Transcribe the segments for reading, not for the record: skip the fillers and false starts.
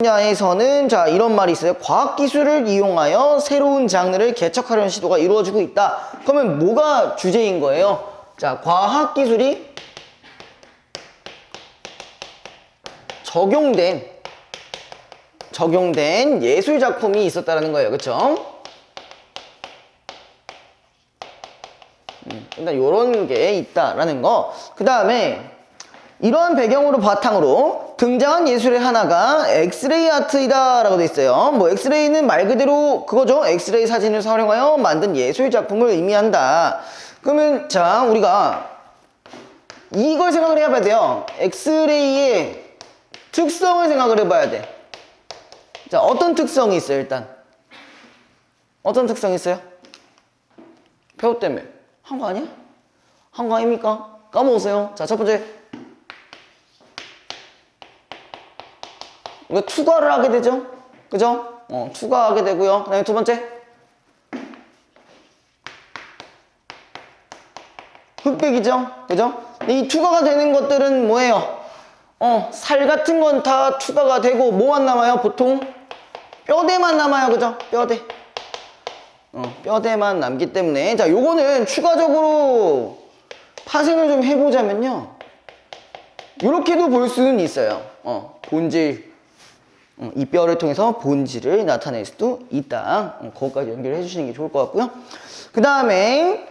분야에서는 자 이런 말이 있어요. 과학기술을 이용하여 새로운 장르를 개척하려는 시도가 이루어지고 있다. 그러면 뭐가 주제인 거예요? 자, 과학기술이 적용된 예술작품이 있었다라는 거예요. 그쵸? 일단 요런 게 있다라는 거. 그 다음에 이러한 배경으로 바탕으로 등장한 예술의 하나가 엑스레이 아트이다 라고 돼 있어요. 뭐 엑스레이는 말 그대로 그거죠. 엑스레이 사진을 활용하여 만든 예술 작품을 의미한다. 그러면 자 우리가 이걸 생각을 해봐야 돼요. 엑스레이의 특성을 생각을 해봐야 돼. 자 어떤 특성이 있어요? 일단 어떤 특성이 있어요? 배웠다며. 한 거 아니야? 한 거 아닙니까? 까먹으세요. 자 첫 번째 이거 투과를 하게 되죠? 그죠? 투과하게 되고요. 그 다음에 두 번째 흑백이죠? 그죠? 이 투과가 되는 것들은 뭐예요? 살 같은 건 다 투과가 되고 뭐만 남아요? 보통 뼈대만 남아요. 그죠? 뼈대. 뼈대만 남기 때문에 자 요거는 추가적으로 파생을 좀 해보자면요. 요렇게도 볼 수는 있어요. 본질 이 뼈를 통해서 본질을 나타낼 수도 있다. 그것까지 연결해 주시는 게 좋을 것 같고요. 그 다음에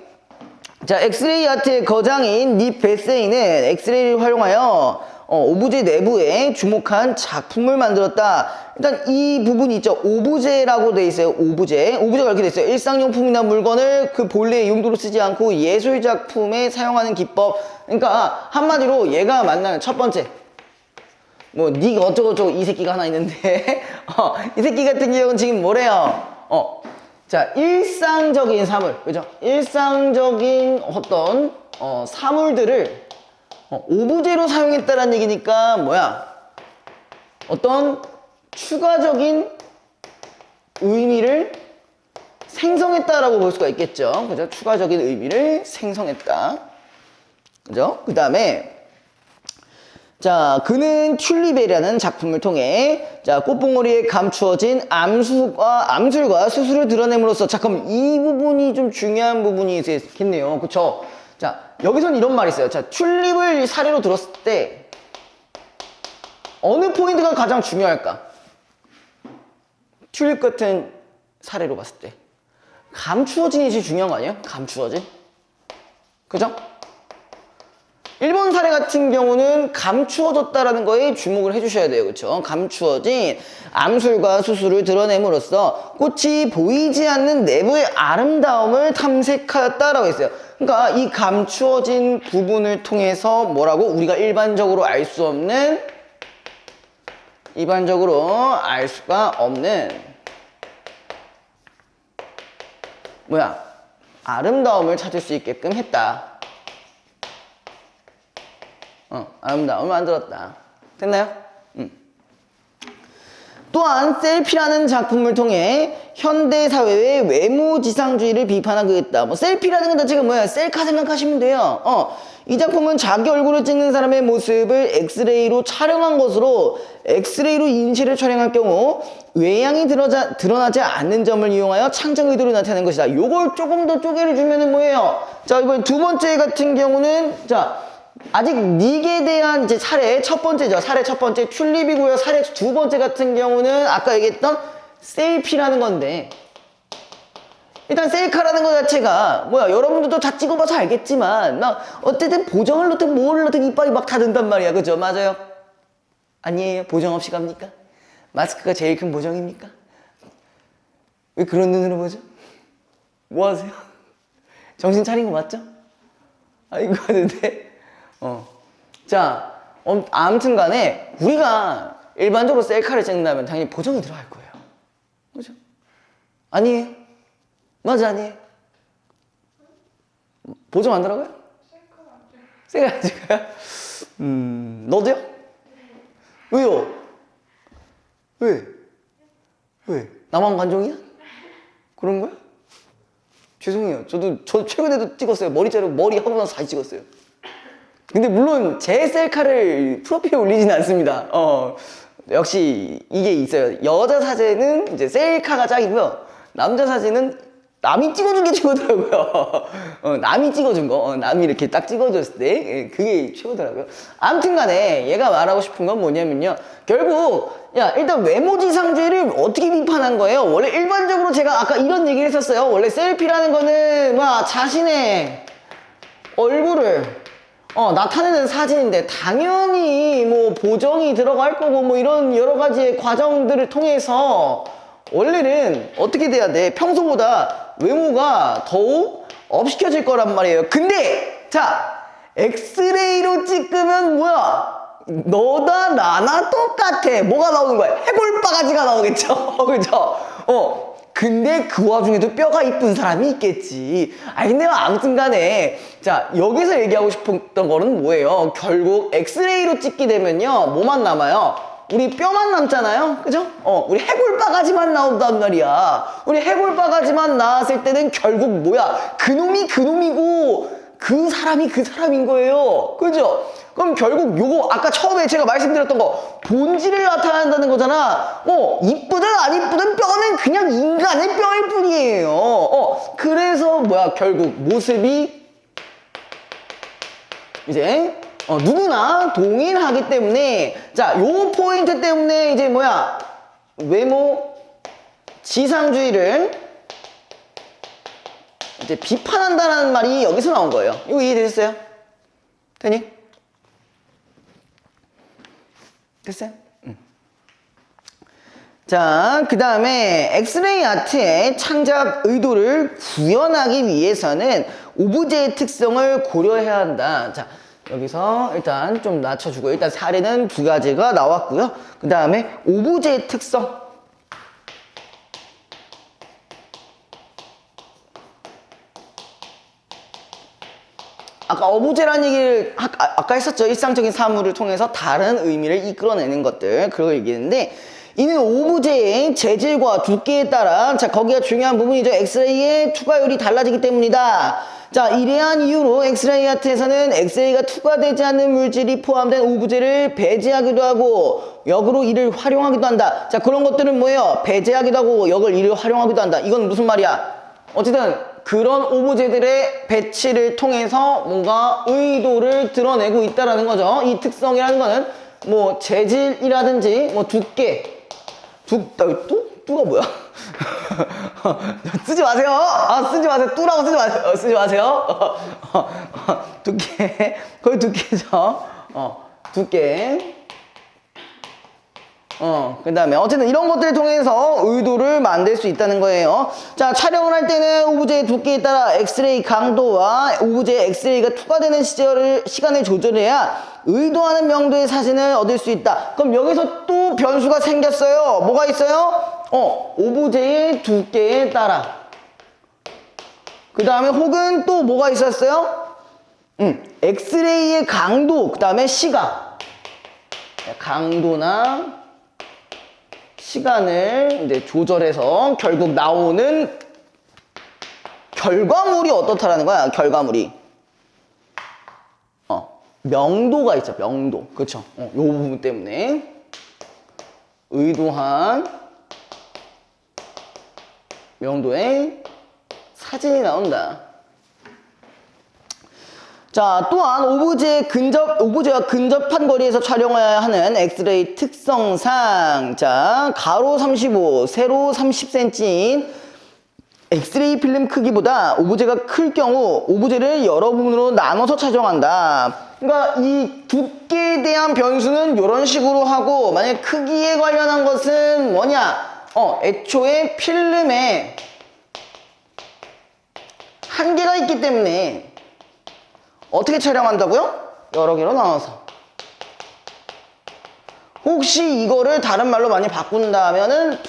자 엑스레이 아트의 거장인 닙 베세이는 엑스레이를 활용하여 오브제 내부에 주목한 작품을 만들었다. 일단 이 부분이 있죠. 오브제라고 돼 있어요. 오브제가 이렇게 돼 있어요. 일상용품이나 물건을 그 본래의 용도로 쓰지 않고 예술작품에 사용하는 기법. 그러니까 한마디로 얘가 만나는 첫 번째 뭐 니가 어쩌고저쩌고 이 새끼가 하나 있는데 이 새끼 같은 경우는 지금 뭐래요? 자 일상적인 사물, 그죠? 일상적인 어떤 사물들을 오브제로 사용했다라는 얘기니까 뭐야? 어떤 추가적인 의미를 생성했다라고 볼 수가 있겠죠. 그죠? 추가적인 의미를 생성했다. 그죠? 그 다음에 자, 그는 튤립이라는 작품을 통해 자, 꽃봉오리에 감추어진 암술과 수술을 드러냄으로써 자, 그럼 이 부분이 좀 중요한 부분이 있겠네요. 그쵸? 자, 여기선 이런 말이 있어요. 자, 튤립을 사례로 들었을 때 어느 포인트가 가장 중요할까? 튤립 같은 사례로 봤을 때 감추어진이 제일 중요한 거 아니에요? 감추어진? 그죠? 일본 사례 같은 경우는 감추어졌다라는 거에 주목을 해주셔야 돼요. 그렇죠? 감추어진 암술과 수술을 드러냄으로써 꽃이 보이지 않는 내부의 아름다움을 탐색하였다라고 했어요. 그러니까 이 감추어진 부분을 통해서 뭐라고? 우리가 일반적으로 알 수가 없는 뭐야? 아름다움을 찾을 수 있게끔 했다. 아름다움을 만들었다. 됐나요? 또한 셀피라는 작품을 통해 현대사회의 외모지상주의를 비판하고 있다. 뭐 셀피라는 건 자체가 뭐야? 셀카 생각하시면 돼요. 이 작품은 자기 얼굴을 찍는 사람의 모습을 엑스레이로 촬영한 것으로 엑스레이로 인체를 촬영할 경우 외양이 드러나지 않는 점을 이용하여 창작 의도를 나타내는 것이다. 요걸 조금 더 쪼개를 주면은 뭐예요? 자, 이번 두 번째 같은 경우는 자 아직 닉에 대한 이제 사례 첫 번째죠. 사례 첫 번째 튤립이고요. 사례 두 번째 같은 경우는 아까 얘기했던 셀피라는 건데 일단 셀카라는 것 자체가 뭐야 여러분들도 다 찍어봐서 알겠지만 막 어쨌든 보정을 넣든 뭐를 넣든 이빨이 막 다 든단 말이야. 그죠? 맞아요? 아니에요? 보정 없이 갑니까? 마스크가 제일 큰 보정입니까? 왜 그런 눈으로 보죠? 뭐 하세요? 정신 차린 거 맞죠? 이거 하는데 자, 아무튼 간에 우리가 일반적으로 셀카를 찍는다면 당연히 보정이 들어갈 거예요. 그죠? 아니에요? 맞아, 아니에요? 보정 안 들어가요? 셀카 안 찍어요? 너도요? 왜요? 왜? 나만 관종이야? 그런 거야? 죄송해요. 저 최근에도 찍었어요. 머리 자르고 머리 하고 나서 다시 찍었어요. 근데 물론 제 셀카를 프로필에 올리진 않습니다. 역시 이게 있어요. 여자 사진은 이제 셀카가 짱이고요. 남자 사진은 남이 찍어준 게 최고더라고요. 남이 찍어준 거, 남이 이렇게 딱 찍어줬을 때 그게 최고더라고요. 아무튼 간에 얘가 말하고 싶은 건 뭐냐면요. 결국 야 일단 외모지상주의를 어떻게 비판한 거예요? 원래 일반적으로 제가 아까 이런 얘기를 했었어요. 원래 셀피라는 거는 막 자신의 얼굴을 나타내는 사진인데 당연히 뭐 보정이 들어갈 거고 뭐 이런 여러 가지의 과정들을 통해서 원래는 어떻게 돼야 돼? 평소보다 외모가 더욱 업시켜질 거란 말이에요. 근데 자 엑스레이로 찍으면 뭐야? 너나 나나 똑같아. 뭐가 나오는 거야? 해골바가지가 나오겠죠. 그죠? 근데 그 와중에도 뼈가 이쁜 사람이 있겠지. 근데 아무튼 간에 자 여기서 얘기하고 싶었던 거는 뭐예요? 결국 엑스레이로 찍게 되면요 뭐만 남아요? 우리 뼈만 남잖아요. 그죠? 우리 해골바가지만 나온단 말이야. 우리 해골바가지만 나왔을 때는 결국 뭐야? 그놈이 그놈이고 그 사람이 그 사람인 거예요. 그죠? 그럼 결국 요거 아까 처음에 제가 말씀드렸던 거 본질을 나타낸다는 거잖아. 이쁘든 안 이쁘든 뼈는 그냥 인간의 뼈일 뿐이에요. 그래서 뭐야 결국 모습이 이제 누구나 동일하기 때문에 자 요 포인트 때문에 이제 뭐야 외모 지상주의를 이제 비판한다는 말이 여기서 나온 거예요. 이거 이해되셨어요? 되니? 됐어요? 자, 그 다음에 엑스레이 아트의 창작 의도를 구현하기 위해서는 오브제의 특성을 고려해야 한다. 자, 여기서 일단 좀 낮춰주고 일단 사례는 두 가지가 나왔고요. 그 다음에 오브제의 특성. 아까 어부제라는 얘기를 아까 했었죠. 일상적인 사물을 통해서 다른 의미를 이끌어내는 것들 그걸 얘기했는데 이는 오브제의 재질과 두께에 따라 자 거기가 중요한 부분이죠. 엑스레이의 투과율이 달라지기 때문이다. 자 이러한 이유로 엑스레이 아트에서는 엑스레이가 투과되지 않는 물질이 포함된 오브제를 배제하기도 하고 역으로 이를 활용하기도 한다. 자 그런 것들은 뭐예요? 배제하기도 하고 역을 이를 활용하기도 한다. 이건 무슨 말이야? 어쨌든 그런 오브제들의 배치를 통해서 뭔가 의도를 드러내고 있다라는 거죠. 이 특성이라는 거는 뭐 재질이라든지 뭐 두께 뚜가 뭐야? 쓰지 마세요. 쓰지 마세요. 뚜라고 쓰지 마세요. 쓰지 마세요. 두께 거의 두께죠. 두께. 그 다음에 어쨌든 이런 것들을 통해서 의도를 만들 수 있다는 거예요. 자 촬영을 할 때는 오브제의 두께에 따라 엑스레이 강도와 오브제의 엑스레이가 투과되는 시간을 조절해야 의도하는 명도의 사진을 얻을 수 있다. 그럼 여기서 또 변수가 생겼어요. 뭐가 있어요? 오브제의 두께에 따라 그 다음에 혹은 또 뭐가 있었어요? 엑스레이의 강도 그 다음에 시각 강도나 시간을 이제 조절해서 결국 나오는 결과물이 어떻다라는 거야. 결과물이 명도가 있죠. 명도 그렇죠. 요 부분 때문에 의도한 명도의 사진이 나온다. 자, 또한 오브제와 근접한 거리에서 촬영해야 하는 엑스레이 특성상 자, 가로 35, 세로 30cm인 엑스레이 필름 크기보다 오브제가 클 경우 오브제를 여러 부분으로 나눠서 촬영한다. 그러니까 이 두께에 대한 변수는 이런 식으로 하고 만약 크기에 관련한 것은 뭐냐? 애초에 필름에 한계가 있기 때문에 어떻게 촬영한다고요? 여러 개로 나눠서. 혹시 이거를 다른 말로 많이 바꾼다면은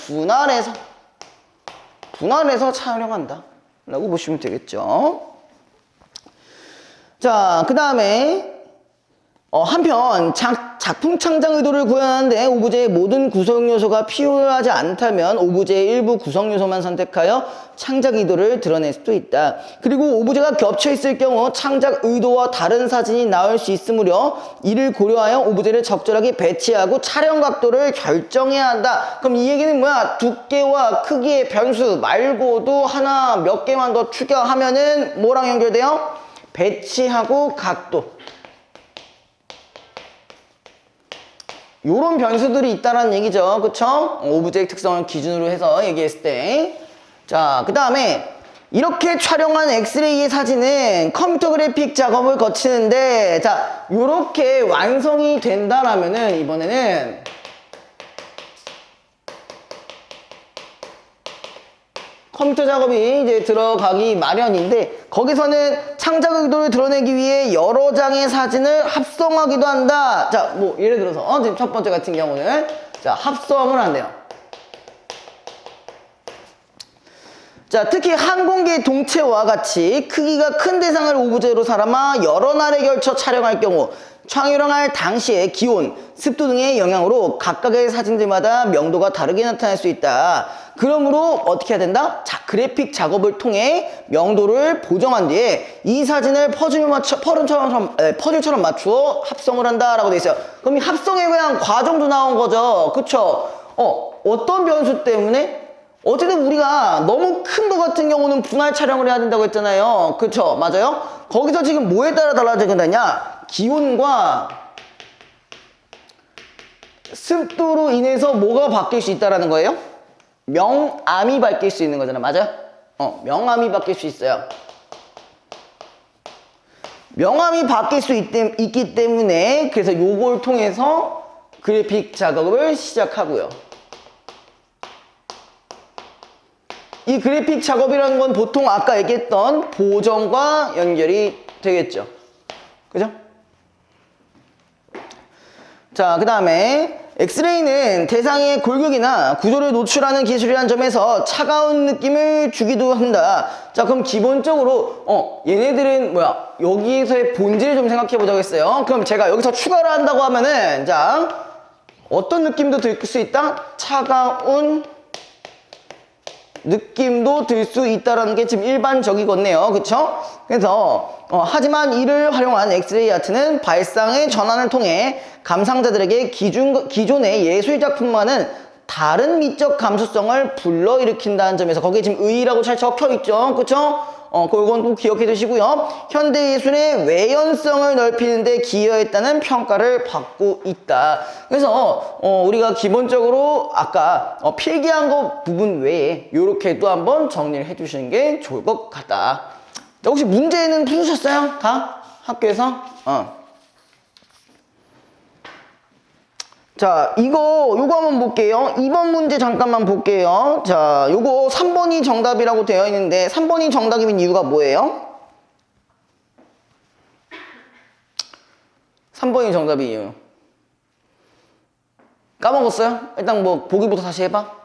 분할해서 촬영한다 라고 보시면 되겠죠. 자, 그 다음에 한편 작품 창작 의도를 구현하는데 오브제의 모든 구성 요소가 필요하지 않다면 오브제의 일부 구성 요소만 선택하여 창작 의도를 드러낼 수도 있다. 그리고 오브제가 겹쳐 있을 경우 창작 의도와 다른 사진이 나올 수 있으므로 이를 고려하여 오브제를 적절하게 배치하고 촬영 각도를 결정해야 한다. 그럼 이 얘기는 뭐야? 두께와 크기의 변수 말고도 하나 몇 개만 더 추가하면은 뭐랑 연결돼요? 배치하고 각도. 요런 변수들이 있다는 얘기죠. 그쵸? 오브제의 특성을 기준으로 해서 얘기했을 때. 자, 그 다음에 이렇게 촬영한 엑스레이의 사진은 컴퓨터 그래픽 작업을 거치는데, 자, 요렇게 완성이 된다라면은 이번에는 컴퓨터 작업이 이제 들어가기 마련인데, 거기서는 창작 의도를 드러내기 위해 여러 장의 사진을 합성하기도 한다. 자, 뭐 예를 들어서 지금 첫 번째 같은 경우는 자, 합성을 한대요. 자, 특히 항공기의 동체와 같이 크기가 큰 대상을 오브제로 삼아 여러 날에 걸쳐 촬영할 경우 촬영할 당시의 기온, 습도 등의 영향으로 각각의 사진들마다 명도가 다르게 나타날 수 있다. 그러므로 어떻게 해야 된다? 자, 그래픽 작업을 통해 명도를 보정한 뒤에 이 사진을 퍼즐처럼 맞추어 합성을 한다라고 돼 있어요. 그럼 이 합성에 대한 과정도 나온 거죠. 그쵸? 어떤 변수 때문에? 어쨌든 우리가 너무 큰 거 같은 경우는 분할 촬영을 해야 된다고 했잖아요. 그쵸? 맞아요? 거기서 지금 뭐에 따라 달라지게 되냐? 기온과 습도로 인해서 뭐가 바뀔 수 있다는 거예요? 명암이 바뀔 수 있는 거잖아. 맞아요? 명암이 바뀔 수 있어요. 명암이 바뀔 수 있기 때문에 그래서 요걸 통해서 그래픽 작업을 시작하고요. 이 그래픽 작업이라는 건 보통 아까 얘기했던 보정과 연결이 되겠죠. 그죠? 자, 그 다음에 엑스레이는 대상의 골격이나 구조를 노출하는 기술이라는 점에서 차가운 느낌을 주기도 한다. 자, 그럼 기본적으로 얘네들은 뭐야? 여기에서의 본질을 좀 생각해 보자고 했어요. 그럼 제가 여기서 추가를 한다고 하면은 자, 어떤 느낌도 들 수 있다? 차가운 느낌도 들 수 있다는 게 지금 일반적이겠네요. 그쵸? 그래서 하지만 이를 활용한 엑스레이 아트는 발상의 전환을 통해 감상자들에게 기존의 예술 작품과는 다른 미적 감수성을 불러일으킨다는 점에서 거기에 지금 의의라고 잘 적혀 있죠. 그쵸? 그건 꼭 기억해 두시고요. 현대예술의 외연성을 넓히는 데 기여했다는 평가를 받고 있다. 그래서 우리가 기본적으로 아까 필기한 거 부분 외에 이렇게 또 한번 정리를 해 주시는 게 좋을 것 같다. 자, 혹시 문제는 푸셨어요? 다? 학교에서? 자, 요거 한번 볼게요. 2번 문제 잠깐만 볼게요. 자, 요거 3번이 정답이라고 되어 있는데 3번이 정답인 이유가 뭐예요? 3번이 정답인 이유. 까먹었어요? 일단 뭐 보기부터 다시 해봐.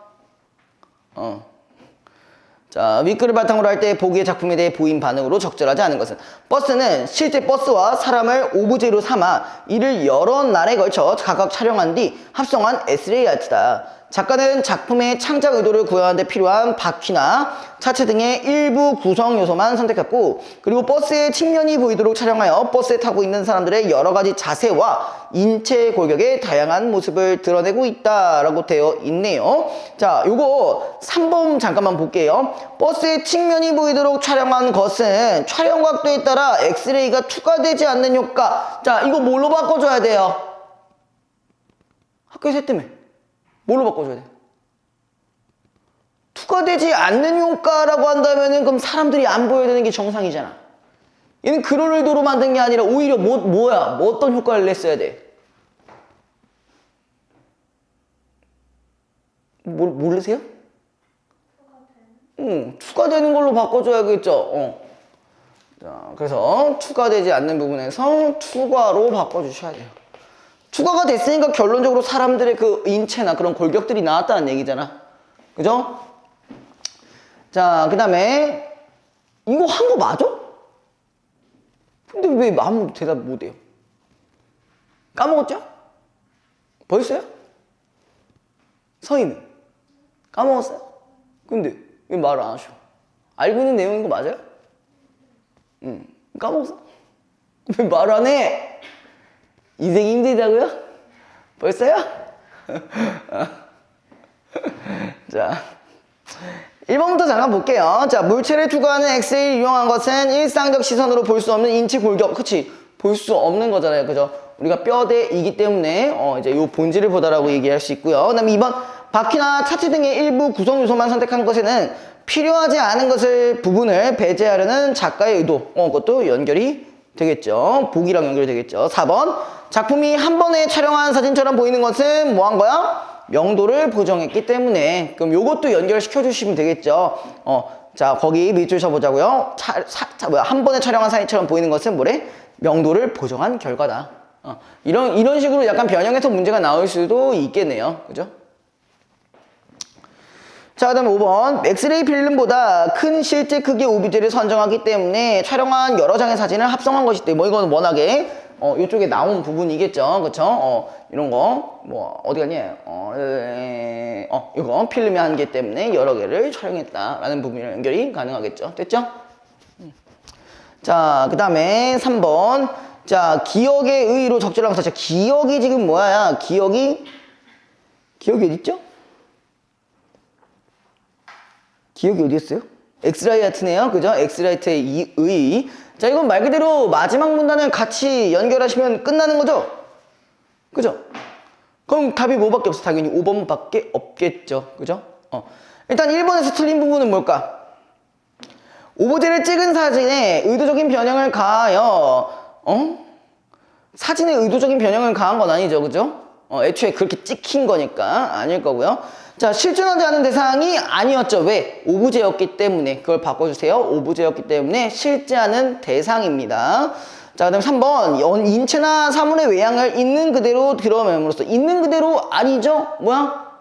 자, 윗글을 바탕으로 할 때 보기의 작품에 대해 보인 반응으로 적절하지 않은 것은 버스는 실제 버스와 사람을 오브제로 삼아 이를 여러 날에 걸쳐 각각 촬영한 뒤 합성한 엑스레이 아트다. 작가는 작품의 창작 의도를 구현하는 데 필요한 바퀴나 차체 등의 일부 구성 요소만 선택했고, 그리고 버스의 측면이 보이도록 촬영하여 버스에 타고 있는 사람들의 여러 가지 자세와 인체 골격의 다양한 모습을 드러내고 있다라고 되어 있네요. 자, 요거 3번 잠깐만 볼게요. 버스의 측면이 보이도록 촬영한 것은 촬영 각도에 따라 엑스레이가 투과되지 않는 효과. 자, 이거 뭘로 바꿔줘야 돼요? 학교에서 했다며. 뭘로 바꿔줘야 돼? 투과되지 않는 효과라고 한다면은 그럼 사람들이 안 보여야 되는 게 정상이잖아. 얘는 그런 의도로 만든 게 아니라 오히려 뭐야? 어떤 효과를 냈어야 돼? 모르세요? 투과되는 걸로 바꿔줘야겠죠. 자, 그래서 투과되지 않는 부분에서 투과로 바꿔주셔야 돼요. 투과가 됐으니까 결론적으로 사람들의 그 인체나 그런 골격들이 나왔다는 얘기잖아. 그죠? 자, 그 다음에 이거 한 거 맞아? 근데 왜 아무 대답 못해요? 까먹었죠? 벌써요? 서희는? 까먹었어요? 근데 왜 말을 안 하셔? 알고 있는 내용인 거 맞아요? 응. 까먹었어? 왜 말 안 해? 인생이 힘들다고요? 벌써요? 자, 1번부터 잠깐 볼게요. 자, 물체를 투과하는 엑스레이를 이용한 것은 일상적 시선으로 볼 수 없는 인체 골격. 그치? 볼 수 없는 거잖아요. 그죠? 우리가 뼈대이기 때문에 이제 요 본질을 보다라고 얘기할 수 있고요. 그 다음에 2번, 바퀴나 차체 등의 일부 구성 요소만 선택한 것에는 필요하지 않은 부분을 배제하려는 작가의 의도. 그것도 연결이 되겠죠. 보기랑 연결이 되겠죠. 4번, 작품이 한 번에 촬영한 사진처럼 보이는 것은 뭐 한 거야? 명도를 보정했기 때문에. 그럼 요것도 연결시켜 주시면 되겠죠. 자, 거기 밑줄 쳐보자고요. 한 번에 촬영한 사진처럼 보이는 것은 뭐래? 명도를 보정한 결과다. 이런 식으로 약간 변형해서 문제가 나올 수도 있겠네요. 그죠? 자, 그 다음에 5번. 엑스레이 필름보다 큰 실제 크기의 오브제를 선정하기 때문에 촬영한 여러 장의 사진을 합성한 것이다. 뭐 이거는 워낙에 이쪽에 나온 부분이겠죠. 그쵸? 이런 거, 뭐, 어디 갔니? 이거 필름이 한 개 때문에 여러 개를 촬영했다라는 부분이랑 연결이 가능하겠죠. 됐죠? 자, 그 다음에 3번. 자, 기억의 의의로 적절한 거. 자, 기억이 지금 뭐야? 기억이 어딨죠? 기억이 어디 있어요? 엑스라이트네요. 그죠? 엑스라이트의 의. 자, 이건 말 그대로 마지막 문단을 같이 연결하시면 끝나는 거죠? 그죠? 그럼 답이 뭐밖에 없어? 당연히 5번밖에 없겠죠. 그죠? 일단 1번에서 틀린 부분은 뭘까? 오브제를 찍은 사진에 의도적인 변형을 가하여, 사진에 의도적인 변형을 가한 건 아니죠. 그죠? 애초에 그렇게 찍힌 거니까 아닐 거고요. 자, 실존하지 않은 대상이 아니었죠. 왜? 오브제였기 때문에. 그걸 바꿔주세요. 오브제였기 때문에 실제하는 대상입니다. 자, 그 다음에 3번. 인체나 사물의 외양을 있는 그대로 드러냄으로써. 있는 그대로 아니죠? 뭐야?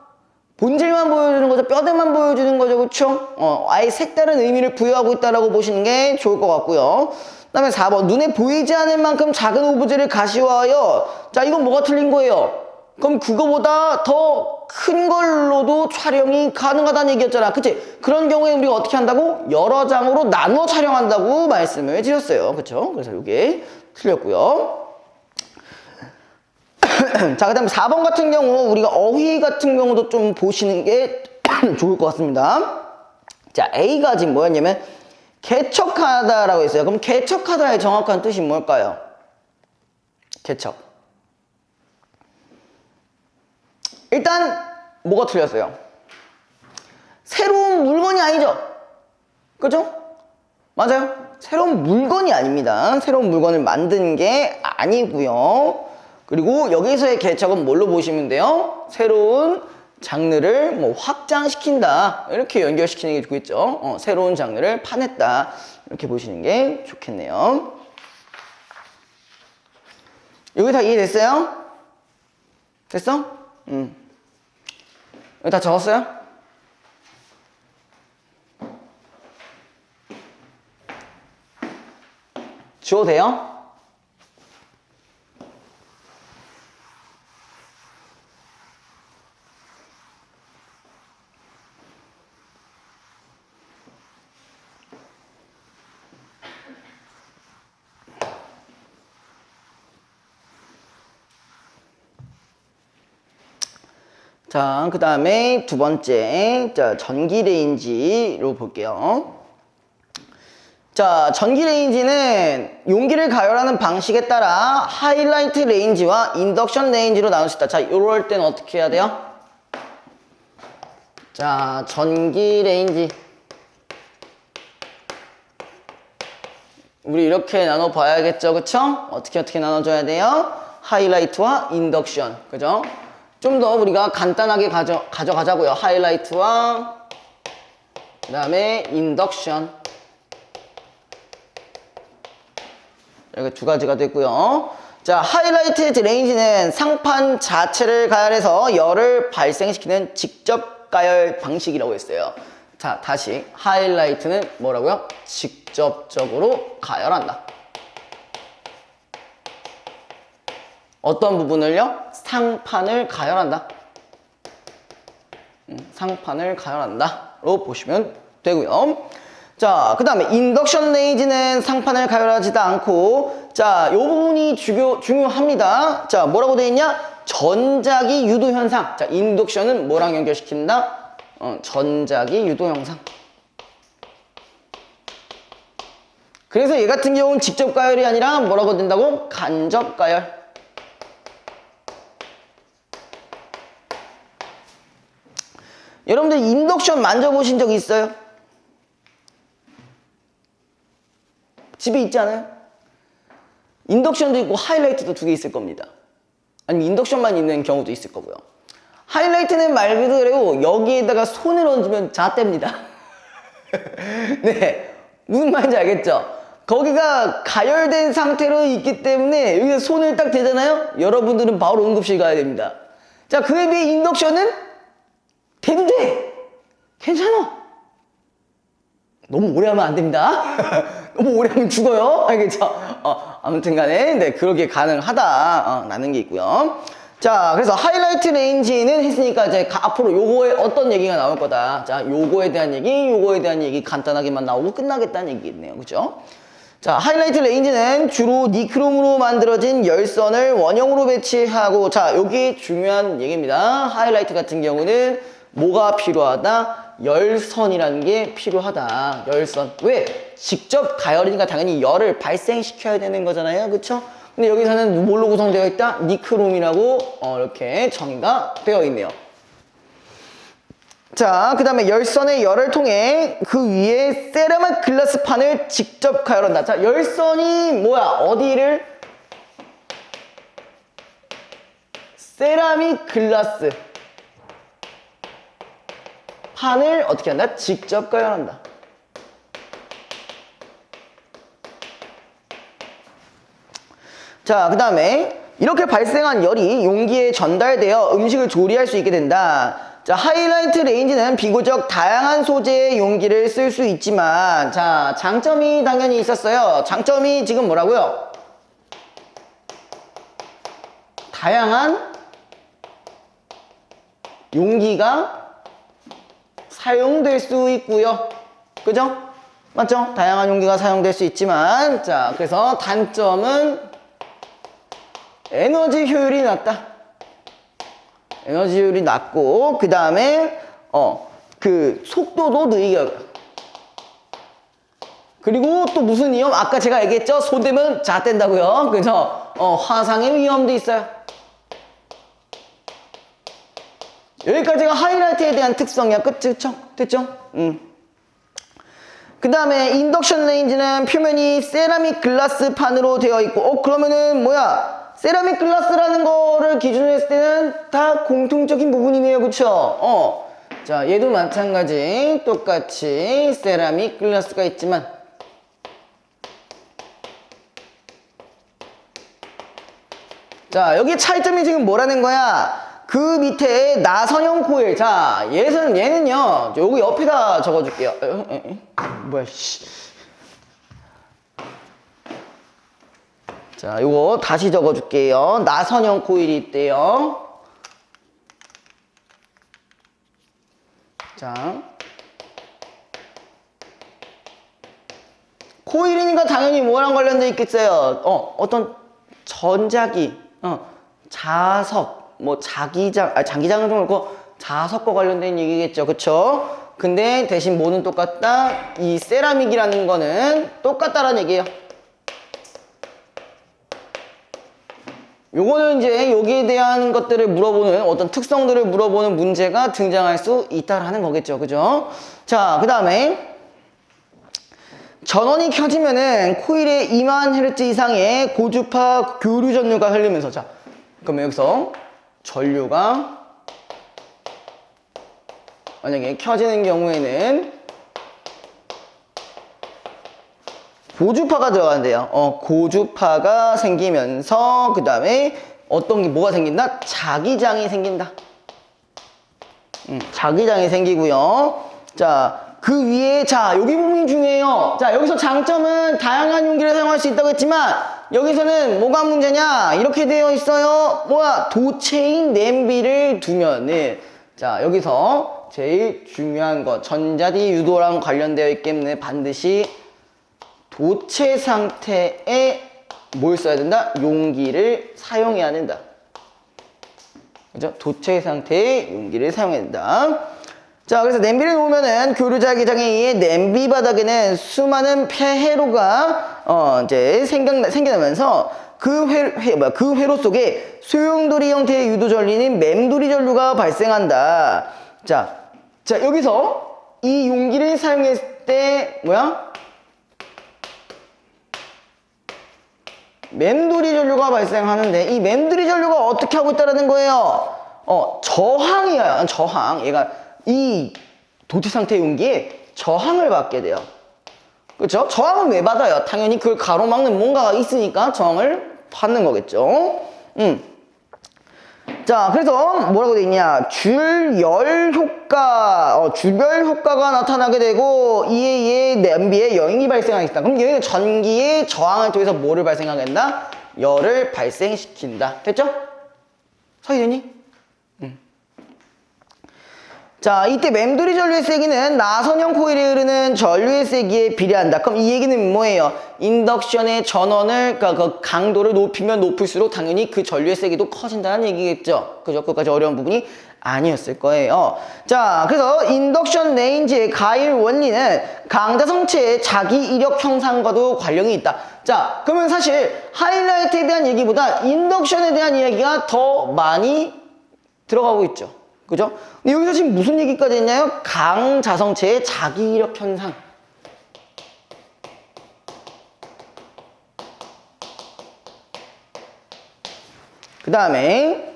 본질만 보여주는 거죠. 뼈대만 보여주는 거죠. 그쵸? 아예 색다른 의미를 부여하고 있다라고 보시는 게 좋을 것 같고요. 그 다음에 4번. 눈에 보이지 않을 만큼 작은 오브제를 가시화하여. 자, 이건 뭐가 틀린 거예요? 그럼 그거보다 더 큰 걸로도 촬영이 가능하다는 얘기였잖아. 그치? 그런 경우에 우리가 어떻게 한다고? 여러 장으로 나눠 촬영한다고 말씀을 드렸어요. 그쵸? 그래서 이게 틀렸고요. 자, 그 다음에 4번 같은 경우 우리가 어휘 같은 경우도 좀 보시는 게 좋을 것 같습니다. 자, A가 지금 뭐였냐면 개척하다라고 했어요. 그럼 개척하다의 정확한 뜻이 뭘까요? 개척. 일단 뭐가 틀렸어요? 새로운 물건이 아니죠? 그죠? 맞아요? 새로운 물건이 아닙니다. 새로운 물건을 만든 게 아니고요. 그리고 여기서의 개척은 뭘로 보시면 돼요? 새로운 장르를 뭐 확장시킨다. 이렇게 연결시키는 게 좋겠죠? 새로운 장르를 파냈다. 이렇게 보시는 게 좋겠네요. 여기 다 이해됐어요? 됐어? 여기 다 적었어요? 지워도 돼요? 자, 그 다음에 두 번째, 자, 전기 레인지로 볼게요. 자, 전기 레인지는 용기를 가열하는 방식에 따라 하이라이트 레인지와 인덕션 레인지로 나눌 수 있다. 자, 이럴 때는 어떻게 해야 돼요? 자, 전기 레인지. 우리 이렇게 나눠 봐야겠죠, 그쵸? 어떻게 나눠줘야 돼요? 하이라이트와 인덕션, 그죠? 좀 더 우리가 간단하게 가져가자고요. 하이라이트와 그 다음에 인덕션. 이렇게 두 가지가 됐고요. 자, 하이라이트 레인지는 상판 자체를 가열해서 열을 발생시키는 직접 가열 방식이라고 했어요. 자, 다시 하이라이트는 뭐라고요? 직접적으로 가열한다. 어떤 부분을요? 상판을 가열한다. 상판을 가열한다로 보시면 되고요. 자, 그 다음에 인덕션 레인지는 상판을 가열하지도 않고, 자, 요 부분이 중요합니다. 자, 뭐라고 되어 있냐? 전자기 유도 현상. 자, 인덕션은 뭐랑 연결시킨다? 전자기 유도 현상. 그래서 얘 같은 경우는 직접 가열이 아니라 뭐라고 된다고? 간접 가열. 여러분들 인덕션 만져보신 적 있어요? 집에 있지 않아요? 인덕션도 있고 하이라이트도 두 개 있을 겁니다. 아니면 인덕션만 있는 경우도 있을 거고요. 하이라이트는 말 그대로 여기에다가 손을 얹으면 잣대입니다. 네, 무슨 말인지 알겠죠? 거기가 가열된 상태로 있기 때문에 여기서 손을 딱 대잖아요? 여러분들은 바로 응급실 가야 됩니다. 자, 그에 비해 인덕션은 대도 돼! 괜찮아! 너무 오래 하면 안 됩니다. 너무 오래 하면 죽어요. 알겠죠? 아무튼 간에, 네, 그렇게 가능하다. 라는 게 있고요. 자, 그래서 하이라이트 레인지는 했으니까 이제 앞으로 요거에 어떤 얘기가 나올 거다. 자, 요거에 대한 얘기 간단하게만 나오고 끝나겠다는 얘기겠네요. 그죠? 자, 하이라이트 레인지는 주로 니크롬으로 만들어진 열선을 원형으로 배치하고, 자, 여기 중요한 얘기입니다. 하이라이트 같은 경우는 뭐가 필요하다? 열선이라는 게 필요하다. 열선. 왜? 직접 가열이니까 당연히 열을 발생시켜야 되는 거잖아요. 그쵸? 근데 여기서는 뭘로 구성되어 있다? 니크롬이라고 이렇게 정의가 되어 있네요. 자, 그 다음에 열선의 열을 통해 그 위에 세라믹 글라스 판을 직접 가열한다. 자, 열선이 뭐야? 어디를? 세라믹 글라스 판을 어떻게 한다? 직접 가열한다. 자, 그 다음에 이렇게 발생한 열이 용기에 전달되어 음식을 조리할 수 있게 된다. 자, 하이라이트 레인지는 비교적 다양한 소재의 용기를 쓸 수 있지만, 자, 장점이 당연히 있었어요. 장점이 지금 뭐라고요? 다양한 용기가 사용될 수 있고요. 그죠? 맞죠? 다양한 용기가 사용될 수 있지만, 자, 그래서 단점은 에너지 효율이 낮다. 에너지 효율이 낮고, 그 다음에 그 속도도 느리게. 그리고 또 무슨 위험? 아까 제가 얘기했죠? 손대면 잣된다고요. 그래서 화상의 위험도 있어요. 여기까지가 하이라이트에 대한 특성이야. 그쵸? 됐죠? 그 다음에 인덕션 레인지는 표면이 세라믹 글라스 판으로 되어 있고, 그러면은 뭐야? 세라믹 글라스라는 거를 기준으로 했을 때는 다 공통적인 부분이네요. 그쵸? 자, 얘도 마찬가지. 똑같이 세라믹 글라스가 있지만, 자, 여기 차이점이 지금 뭐라는 거야? 그 밑에 나선형 코일. 자, 얘는요, 여기 옆에다 적어줄게요. 뭐야, 씨. 자, 요거 다시 적어줄게요. 나선형 코일이 있대요. 자. 코일이니까 당연히 뭐랑 관련돼 있겠어요? 어떤 전자기, 자석, 뭐 장기장은 좀 그렇고 자석과 관련된 얘기겠죠. 그쵸? 근데 대신 뭐는 똑같다? 이 세라믹이라는 거는 똑같다라는 얘기예요. 요거는 이제 여기에 대한 것들을 물어보는 어떤 특성들을 물어보는 문제가 등장할 수 있다라는 거겠죠. 그죠? 자, 그 다음에 전원이 켜지면은 코일에 2만 헤르츠 이상의 고주파 교류 전류가 흐르면서, 자, 그럼 여기서 전류가 만약에 켜지는 경우에는 고주파가 들어간대요. 고주파가 생기면서 그 다음에 어떤 게 뭐가 생긴다? 자기장이 생긴다. 자기장이 생기고요. 자, 그 위에, 자, 여기 부분이 중요해요. 자, 여기서 장점은 다양한 용기를 사용할 수 있다고 했지만 여기서는 뭐가 문제냐? 이렇게 되어 있어요. 뭐야? 도체인 냄비를 두면은, 자, 여기서 제일 중요한 것, 전자디 유도랑 관련되어 있기 때문에 반드시 도체 상태에 뭘 써야 된다? 용기를 사용해야 된다. 그죠? 도체 상태의 용기를 사용해야 된다. 자, 그래서 냄비를 놓으면은 교류자기장에 의해 냄비 바닥에는 수많은 폐회로가 이제 생겨나면서 그 회로 속에 소용돌이 형태의 유도전류인 맴돌이 전류가 발생한다. 자, 여기서 이 용기를 사용했을 때 뭐야? 맴돌이 전류가 발생하는데 이 맴돌이 전류가 어떻게 하고 있다라는 거예요? 저항이야. 저항. 얘가 이 도체 상태 용기에 저항을 받게 돼요. 그렇죠? 저항은 왜 받아요? 당연히 그걸 가로막는 뭔가가 있으니까 저항을 받는 거겠죠. 자, 그래서 뭐라고 돼 있냐? 줄열 효과, 줄열 효과가 나타나게 되고 이에 의해 냄비에 여행이 발생하겠다. 그럼 여기는 전기의 저항을 통해서 뭐를 발생하겠다? 열을 발생시킨다. 됐죠? 서희되니? 자, 이때 맴돌이 전류의 세기는 나선형 코일에 흐르는 전류의 세기에 비례한다. 그럼 이 얘기는 뭐예요? 인덕션의 전원을, 그러니까 그 강도를 높이면 높을수록 당연히 그 전류의 세기도 커진다는 얘기겠죠. 그죠? 그것까지 어려운 부분이 아니었을 거예요. 자, 그래서 인덕션 레인지의 가일 원리는 강자 성체의 자기 이력 형상과도 관련이 있다. 자, 그러면 사실 하이라이트에 대한 얘기보다 인덕션에 대한 이야기가 더 많이 들어가고 있죠. 그죠? 근데 여기서 지금 무슨 얘기까지 했냐요? 강자성체의 자기 이력 현상. 그 다음에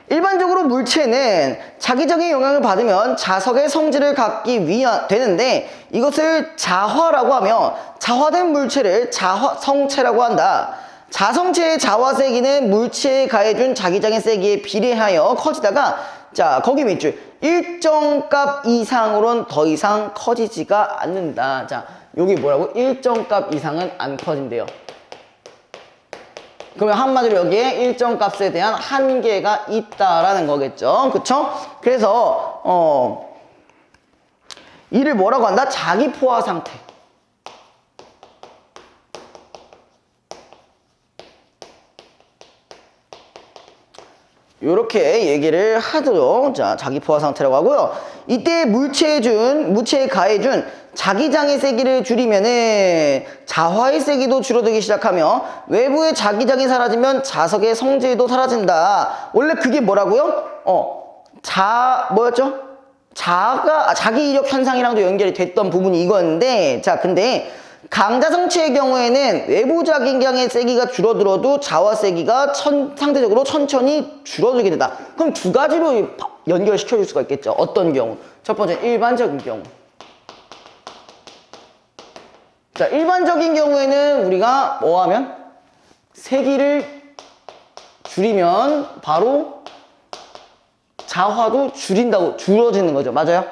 일반적으로 물체는 자기장의 영향을 받으면 자석의 성질을 갖기 되는데 이것을 자화라고 하며 자화된 물체를 자성체라고 한다. 자성체의 자화세기는 물체에 가해준 자기장의 세기에 비례하여 커지다가 자, 거기 밑줄 일정 값 이상으로는 더 이상 커지지가 않는다. 자, 여기 뭐라고? 일정 값 이상은 안 커진대요. 그러면 한마디로 여기에 일정 값에 대한 한계가 있다라는 거겠죠. 그쵸? 그래서 이를 뭐라고 한다? 자기 포화 상태. 요렇게 얘기를 하도록, 자, 자기 포화 상태라고 하고요. 이때 물체에 가해준 자기장의 세기를 줄이면은 자화의 세기도 줄어들기 시작하며 외부의 자기장이 사라지면 자석의 성질도 사라진다. 원래 그게 뭐라고요? 뭐였죠? 자기 이력 현상이랑도 연결이 됐던 부분이 이거였는데, 자, 근데 강자성체의 경우에는 외부 자기장의 세기가 줄어들어도 자화 세기가 상대적으로 천천히 줄어들게 된다. 그럼 두 가지로 연결시켜 줄 수가 있겠죠. 어떤 경우? 첫 번째, 일반적인 경우. 자, 일반적인 경우에는 우리가 뭐 하면? 세기를 줄이면 바로 자화도 줄어지는 거죠. 맞아요?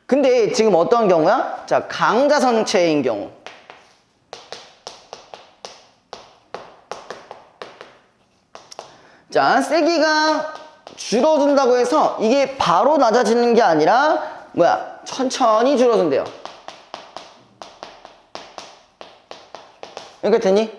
근데 지금 어떤 경우야? 자, 강자성체인 경우. 자, 세기가 줄어든다고 해서 이게 바로 낮아지는 게 아니라 천천히 줄어든대요. 그러니까 되니?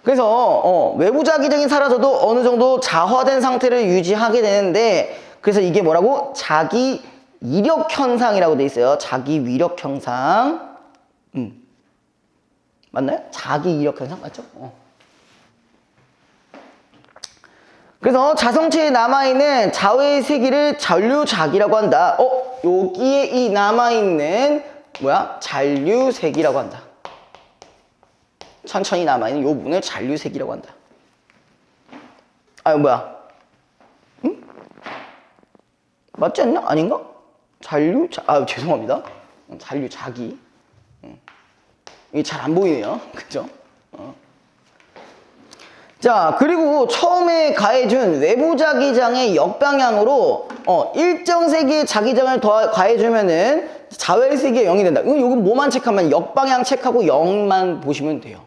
그래서 외부 자기장이 사라져도 어느 정도 자화된 상태를 유지하게 되는데, 그래서 이게 뭐라고? 자기 이력 현상이라고 돼 있어요. 자기 위력 현상. 맞나요? 자기 이력 현상 맞죠? 그래서 자성체에 남아있는 자외의 세기를 잔류자기라고 한다. 여기에 이 남아있는 잔류세기라고 한다. 천천히 남아있는 요 부분을 잔류세기라고 한다. 응? 맞지 않나? 아닌가? 죄송합니다. 잔류자기. 이게 잘 안 보이네요. 그죠? 자, 그리고 처음에 가해준 외부 자기장의 역방향으로 일정 세기의 자기장을 가해주면은 자외 세기가 0이 된다. 이건 뭐만 체크하면 역방향 체크하고 0만 보시면 돼요.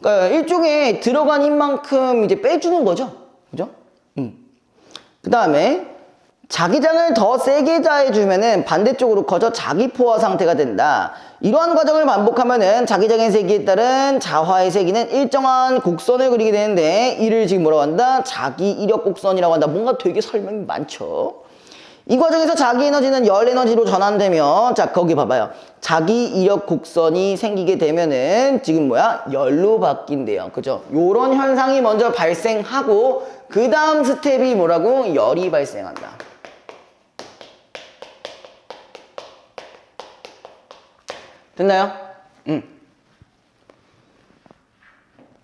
그러니까 일종의 들어간 힘만큼 이제 빼주는 거죠. 그죠? 그 다음에 자기장을 더 세게 자해주면은 반대쪽으로 커져 자기포화 상태가 된다. 이러한 과정을 반복하면은 자기장의 세기에 따른 자화의 세기는 일정한 곡선을 그리게 되는데 이를 지금 뭐라고 한다? 자기 이력 곡선이라고 한다. 뭔가 되게 설명이 많죠. 이 과정에서 자기 에너지는 열 에너지로 전환되며, 자 거기 봐봐요. 자기 이력 곡선이 생기게 되면은 지금 뭐야? 열로 바뀐대요. 그죠? 요런 현상이 먼저 발생하고 그 다음 스텝이 뭐라고? 열이 발생한다. 됐나요?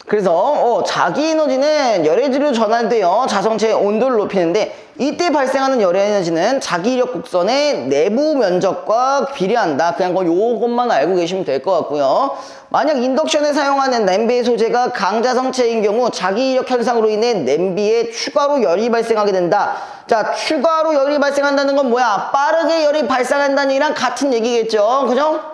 그래서 자기 에너지는 열 에너지로 전환되어 자성체의 온도를 높이는데 이때 발생하는 열 에너지는 자기 이력 곡선의 내부 면적과 비례한다. 그냥 요것만 알고 계시면 될 것 같고요. 만약 인덕션에 사용하는 냄비의 소재가 강자성체인 경우 자기 이력 현상으로 인해 냄비에 추가로 열이 발생하게 된다. 자, 추가로 열이 발생한다는 건 뭐야? 빠르게 열이 발생한다는 얘기랑 같은 얘기겠죠. 그죠?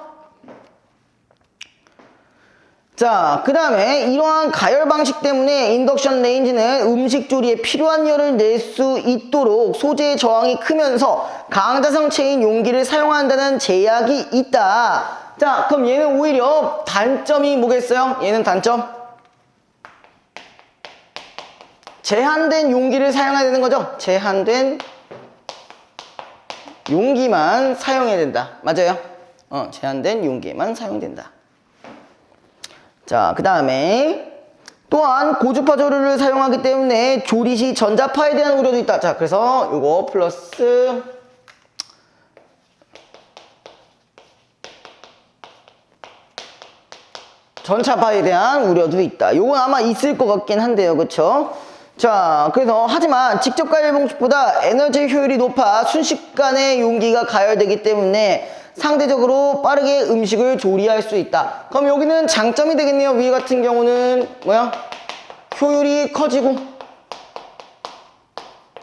자, 그 다음에 이러한 가열 방식 때문에 인덕션 레인지는 음식 조리에 필요한 열을 낼 수 있도록 소재의 저항이 크면서 강자성체인 용기를 사용한다는 제약이 있다. 자, 그럼 얘는 오히려 단점이 뭐겠어요? 얘는 단점? 제한된 용기를 사용해야 되는 거죠? 제한된 용기만 사용해야 된다. 맞아요? 제한된 용기만 사용된다. 자, 그 다음에 또한 고주파 조류를 사용하기 때문에 조리 시 전자파에 대한 우려도 있다. 자, 그래서 요거 플러스 전차파에 대한 우려도 있다. 요건 아마 있을 것 같긴 한데요. 그쵸? 자, 그래서 하지만 직접 가열 방식보다 에너지 효율이 높아 순식간에 용기가 가열되기 때문에 상대적으로 빠르게 음식을 조리할 수 있다. 그럼 여기는 장점이 되겠네요. 위에 같은 경우는 뭐야? 효율이 커지고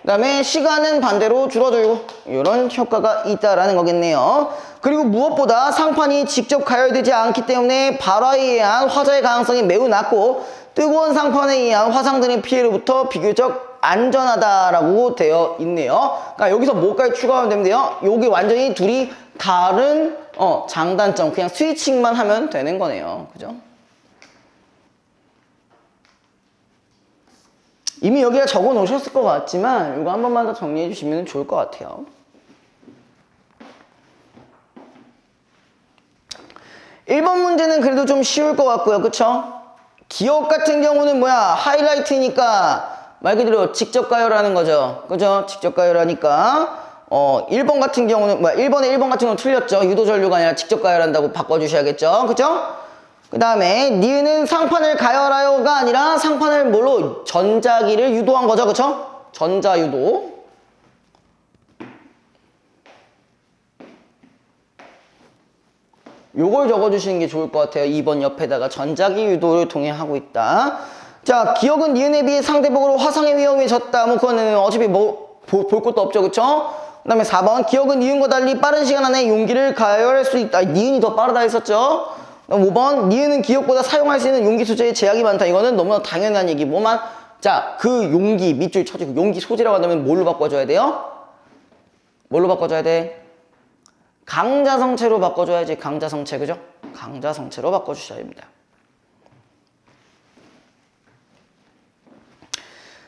그 다음에 시간은 반대로 줄어들고 이런 효과가 있다라는 거겠네요. 그리고 무엇보다 상판이 직접 가열되지 않기 때문에 발화에 의한 화재의 가능성이 매우 낮고 뜨거운 상판에 의한 화상등의 피해로부터 비교적 안전하다라고 되어 있네요. 그러니까 여기서 뭐까지 추가하면 되는데요. 여기 완전히 둘이 다른 장단점, 그냥 스위칭만 하면 되는 거네요. 그죠? 이미 여기가 적어 놓으셨을 것 같지만 이거 한 번만 더 정리해 주시면 좋을 것 같아요. 1번 문제는 그래도 좀 쉬울 것 같고요. 그쵸? 기억 같은 경우는 뭐야? 하이라이트니까 말 그대로 직접 가열하는 거죠. 그죠? 직접 가열하니까 1번 같은 경우는 뭐야? 1번에 1번 같은 경우는 틀렸죠. 유도전류가 아니라 직접 가열한다고 바꿔주셔야겠죠. 그죠? 그 다음에 니은은 상판을 가열하여가 아니라 상판을 뭘로? 전자기를 유도한 거죠. 그쵸? 전자유도. 요걸 적어주시는 게 좋을 것 같아요. 2번 옆에다가 전자기 유도를 통해 하고 있다. 자, 기억은 니은에 비해 상대적으로 화상의 위험이 적다. 뭐 그거는 어차피 뭐 볼 것도 없죠. 그쵸? 그 다음에 4번 기억은 니은과 달리 빠른 시간 안에 용기를 가열할 수 있다. 니은이 더 빠르다 했었죠. 5번 니은은 기억보다 사용할 수 있는 용기 소재에 제약이 많다. 이거는 너무나 당연한 얘기. 뭐만 자, 그 용기 밑줄 쳐주고 용기 소재라고 한다면 뭘로 바꿔줘야 돼요? 뭘로 바꿔줘야 돼? 강자성체로 바꿔줘야지. 강자성체. 그죠? 강자성체로 바꿔주셔야 됩니다.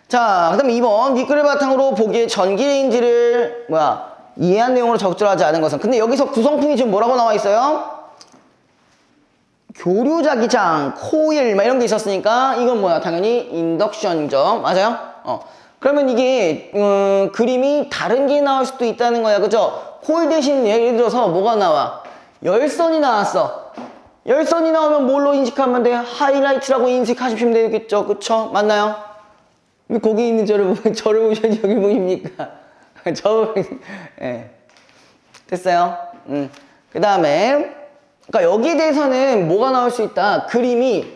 자, 그 다음에 2번 밑글을 바탕으로 보기에 전기레인지를 이해한 내용으로 적절하지 않은 것은. 근데 여기서 구성품이 지금 뭐라고 나와 있어요? 교류자기장, 코일 이런 게 있었으니까 이건 당연히 인덕션이죠. 맞아요? 그러면 이게 그림이 다른 게 나올 수도 있다는 거야. 그죠? 코일 대신 예를 들어서 뭐가 나와? 열선이 나왔어. 열선이 나오면 뭘로 인식하면 돼? 하이라이트라고 인식하시면 되겠죠. 그쵸? 맞나요? 왜 거기 있는 저를 보셔야지 여기 보입니까? 예. 됐어요? 그 다음에 그러니까 여기에 대해서는 뭐가 나올 수 있다? 그림이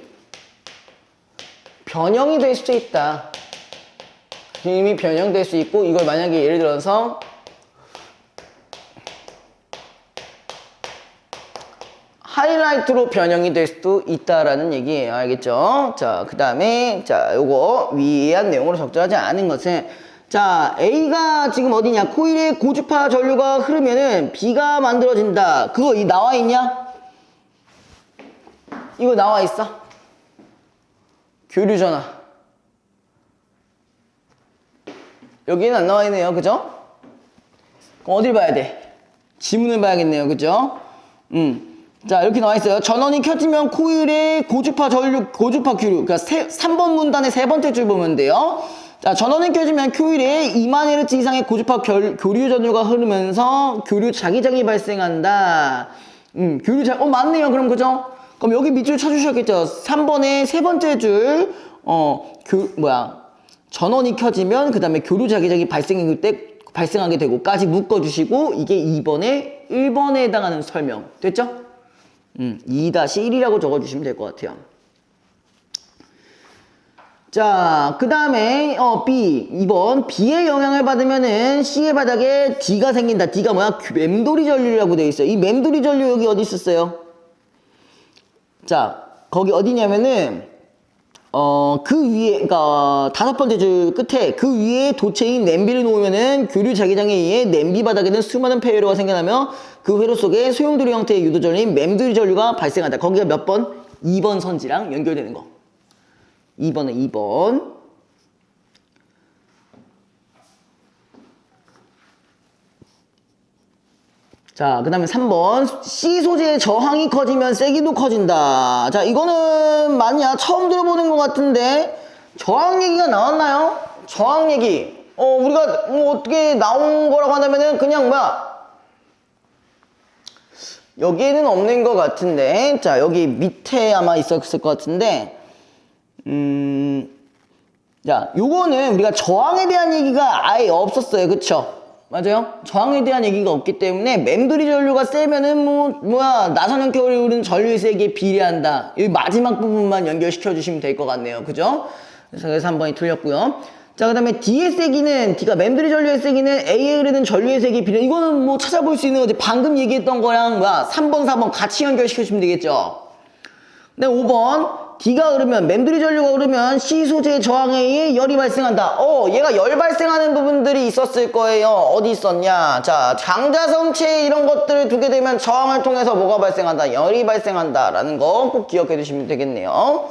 변형이 될 수도 있다. 그림이 변형될 수 있고 이걸 만약에 예를 들어서 하이라이트로 변형이 될 수도 있다라는 얘기예요. 알겠죠? 자, 그 다음에 자, 요거 위한 내용으로 적절하지 않은 것은 자, A가 지금 어디냐? 코일에 고주파 전류가 흐르면은 B가 만들어진다. 그거 나와 있냐? 이거 나와 있어? 교류전화. 여기는 안 나와 있네요. 그죠? 그럼 어딜 봐야 돼? 지문을 봐야겠네요. 그죠? 자, 이렇게 나와 있어요. 전원이 켜지면 코일에 고주파 교류. 그러니까 3번 문단의 세 번째 줄 보면 돼요. 자, 전원이 켜지면 코일에 2만 헤르츠 이상의 고주파 교류 전류가 흐르면서 교류 자기장이 발생한다. 맞네요. 그럼 그죠? 그럼 여기 밑줄 쳐주셨겠죠? 3번의 세 번째 줄, 전원이 켜지면 그 다음에 교류 자기장이 발생하게 되고까지 묶어주시고 이게 2번에 1번에 해당하는 설명. 됐죠? 2-1이라고 적어주시면 될 것 같아요. 자, 그 다음에 B 2번 B의 영향을 받으면은 C의 바닥에 D가 생긴다. D가 뭐야? 맴돌이 전류라고 되어 있어요. 이 맴돌이 전류 여기 어디 있었어요? 자, 거기 어디냐면은 그 위에, 그러니까 5번째 줄 끝에 그 위에 도체인 냄비를 놓으면은 교류 자기장에 의해 냄비 바닥에는 수많은 폐회로가 생겨나며 그 회로 속에 소용돌이 형태의 유도전류인 맴돌이 전류가 발생한다. 거기가 몇 번? 2번 선지랑 연결되는 거. 2번은 2번. 자, 그 다음에 3번. C 소재의 저항이 커지면 세기도 커진다. 자, 이거는 맞냐? 처음 들어보는 것 같은데 저항 얘기가 나왔나요? 저항 얘기. 우리가 어떻게 나온 거라고 하냐면은 그냥 여기에는 없는 것 같은데 자, 여기 밑에 아마 있었을 것 같은데 자, 요거는 우리가 저항에 대한 얘기가 아예 없었어요. 그쵸? 맞아요? 저항에 대한 얘기가 없기 때문에 맴돌이 전류가 세면은 나선형 결이 오른 전류의 세기에 비례한다. 이 마지막 부분만 연결시켜 주시면 될 것 같네요. 그죠? 그래서 3번이 틀렸고요. 자, 그 다음에 D의 세기는, D가 맴돌이 전류의 세기는 A에 흐르는 전류의 세기에 비례. 이거는 찾아볼 수 있는 거지. 방금 얘기했던 거랑 3번, 4번 같이 연결시켜 주시면 되겠죠? 네, 5번. D가 흐르면, 맴돌이 전류가 흐르면 C 소재의 저항에 의해 열이 발생한다. 얘가 열 발생하는 부분들이 있었을 거예요. 어디 있었냐? 자, 장자성체 이런 것들을 두게 되면 저항을 통해서 뭐가 발생한다? 열이 발생한다. 라는 거 꼭 기억해 두시면 되겠네요.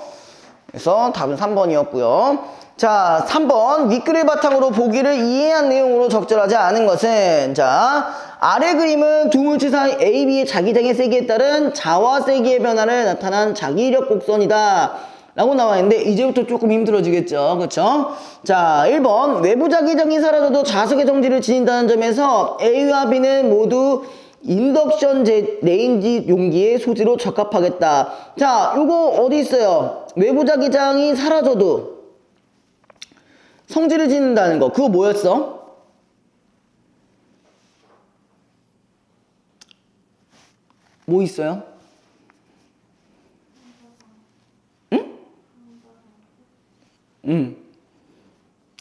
그래서 답은 3번이었고요. 자, 3번. 윗글을 바탕으로 보기를 이해한 내용으로 적절하지 않은 것은 자, 아래 그림은 두 물체 사이 A, B의 자기장의 세기에 따른 자와 세기의 변화를 나타난 자기력 곡선이다 라고 나와 있는데 이제부터 조금 힘들어지겠죠. 그쵸? 자, 1번 외부 자기장이 사라져도 자석의 성질을 지닌다는 점에서 A와 B는 모두 인덕션 레인지 용기의 소지로 적합하겠다. 자, 요거 어디 있어요? 외부 자기장이 사라져도 성질을 지닌다는 거. 그거 뭐였어? 뭐 있어요? 응?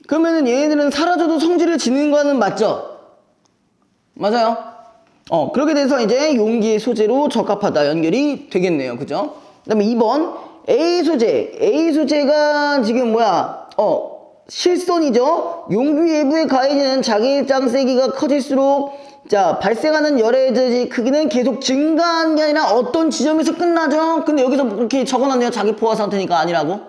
그러면은 얘네들은 사라져도 성질을 지는 거는 맞죠? 맞아요? 그렇게 돼서 이제 용기의 소재로 적합하다 연결이 되겠네요. 그죠? 그 다음에 2번 A 소재가 지금 실선이죠. 용기 외부에 가해지는 자기장 세기가 커질수록 자, 발생하는 열의 저지 크기는 계속 증가하는 게 아니라 어떤 지점에서 끝나죠? 근데 여기서 이렇게 적어놨네요. 자기 포화 상태니까 아니라고.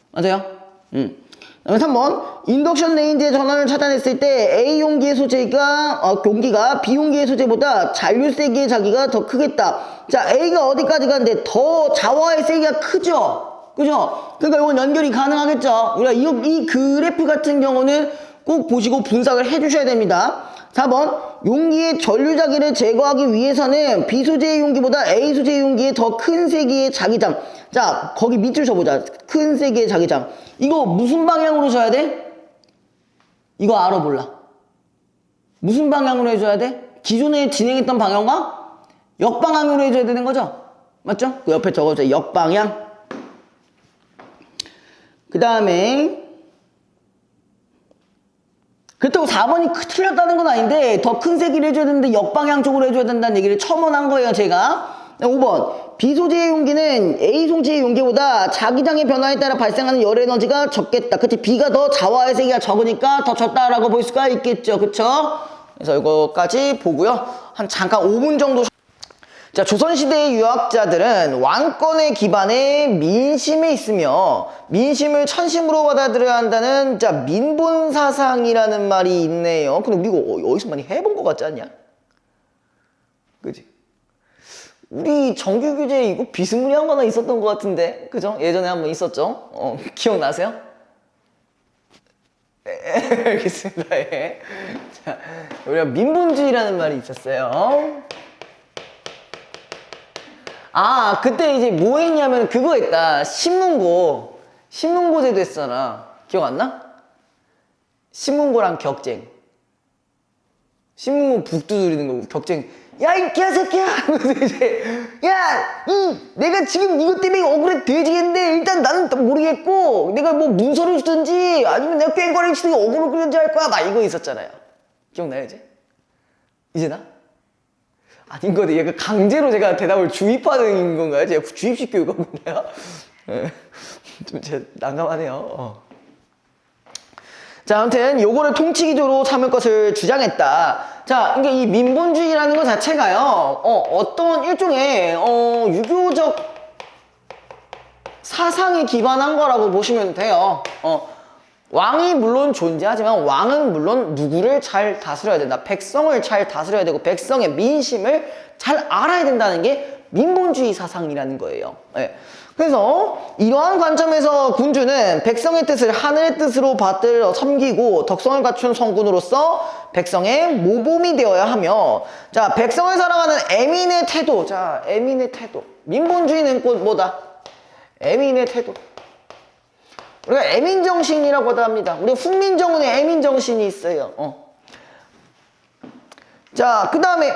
맞아요? 그다음에 3번 인덕션 레인지의 전환을 차단했을 때 A 용기의 소재가 용기가 B 용기의 소재보다 잔류 세기의 자기가 더 크겠다. 자, A가 어디까지 가는데 더 자와의 세기가 크죠? 그죠? 그러니까 이건 연결이 가능하겠죠? 우리가 이 그래프 같은 경우는 꼭 보시고 분석을 해주셔야 됩니다. 4번 용기의 전류 자기를 제거하기 위해서는 B 소재의 용기보다 A 소재의 용기에 더 큰 세기의 자기장. 자, 거기 밑줄 쳐보자. 큰 세기의 자기장. 이거 무슨 방향으로 줘야 돼? 이거 알아 몰라? 무슨 방향으로 해줘야 돼? 기존에 진행했던 방향과 역방향으로 해줘야 되는 거죠? 맞죠? 그 옆에 적어줘요. 역방향. 그 다음에 그렇다고 4번이 틀렸다는 건 아닌데 더 큰 세기를 해줘야 되는데 역방향 쪽으로 해줘야 된다는 얘기를 첨언한 거예요. 제가 5번. 비소재의 용기는 A 송체의 용기보다 자기장의 변화에 따라 발생하는 열 에너지가 적겠다. 그치? B가 더 자화의 세기가 적으니까 더 적다라고 볼 수가 있겠죠. 그쵸? 그래서 이거까지 보고요. 한 잠깐 5분 정도. 자, 조선시대의 유학자들은 왕권의 기반에 민심에 있으며 민심을 천심으로 받아들여야 한다는 자 민본사상이라는 말이 있네요. 근데 우리가 어디서 많이 해본 것 같지 않냐? 그지? 우리 정규교재에 이거 비스무리한 거 하나 있었던 것 같은데, 그죠? 예전에 한번 있었죠? 기억나세요? 네, 알겠습니다. 예. 자, 우리가 민본주의라는 말이 있었어요. 아, 그때 이제 뭐 했냐면 그거 했다. 신문고제도 했잖아. 기억 안 나? 신문고랑 격쟁. 신문고 북 두드리는 거 격쟁. 야, 이 개새끼야! 이제, 야, 내가 지금 이것 때문에 억울해 돼지겠는데, 일단 나는 모르겠고, 내가 뭐 문서를 주든지, 아니면 내가 꽹과리를 치든지 억울을 끌든지 할 거야. 막 이거 있었잖아요. 기억나요, 이제 나? 아닌 거데 얘가 강제로 제가 대답을 주입하는 건가요? 제가 주입식 교육하고 있나요? 좀 제가 난감하네요. 자, 아무튼 요거를 통치기조로 삼을 것을 주장했다. 자, 그러니까 이 민본주의라는 것 자체가요. 어떤 일종의 유교적 사상에 기반한 거라고 보시면 돼요. 왕이 물론 존재하지만 왕은 물론 누구를 잘 다스려야 된다. 백성을 잘 다스려야 되고 백성의 민심을 잘 알아야 된다는 게 민본주의 사상이라는 거예요. 네. 그래서 이러한 관점에서 군주는 백성의 뜻을 하늘의 뜻으로 받들어 섬기고 덕성을 갖춘 성군으로서 백성의 모범이 되어야 하며, 자, 백성을 사랑하는 애민의 태도. 자, 애민의 태도. 민본주의는 곧 뭐다? 애민의 태도. 우리가 애민정신이라고도 합니다. 우리 훈민정음에 애민정신이 있어요. 자, 그 다음에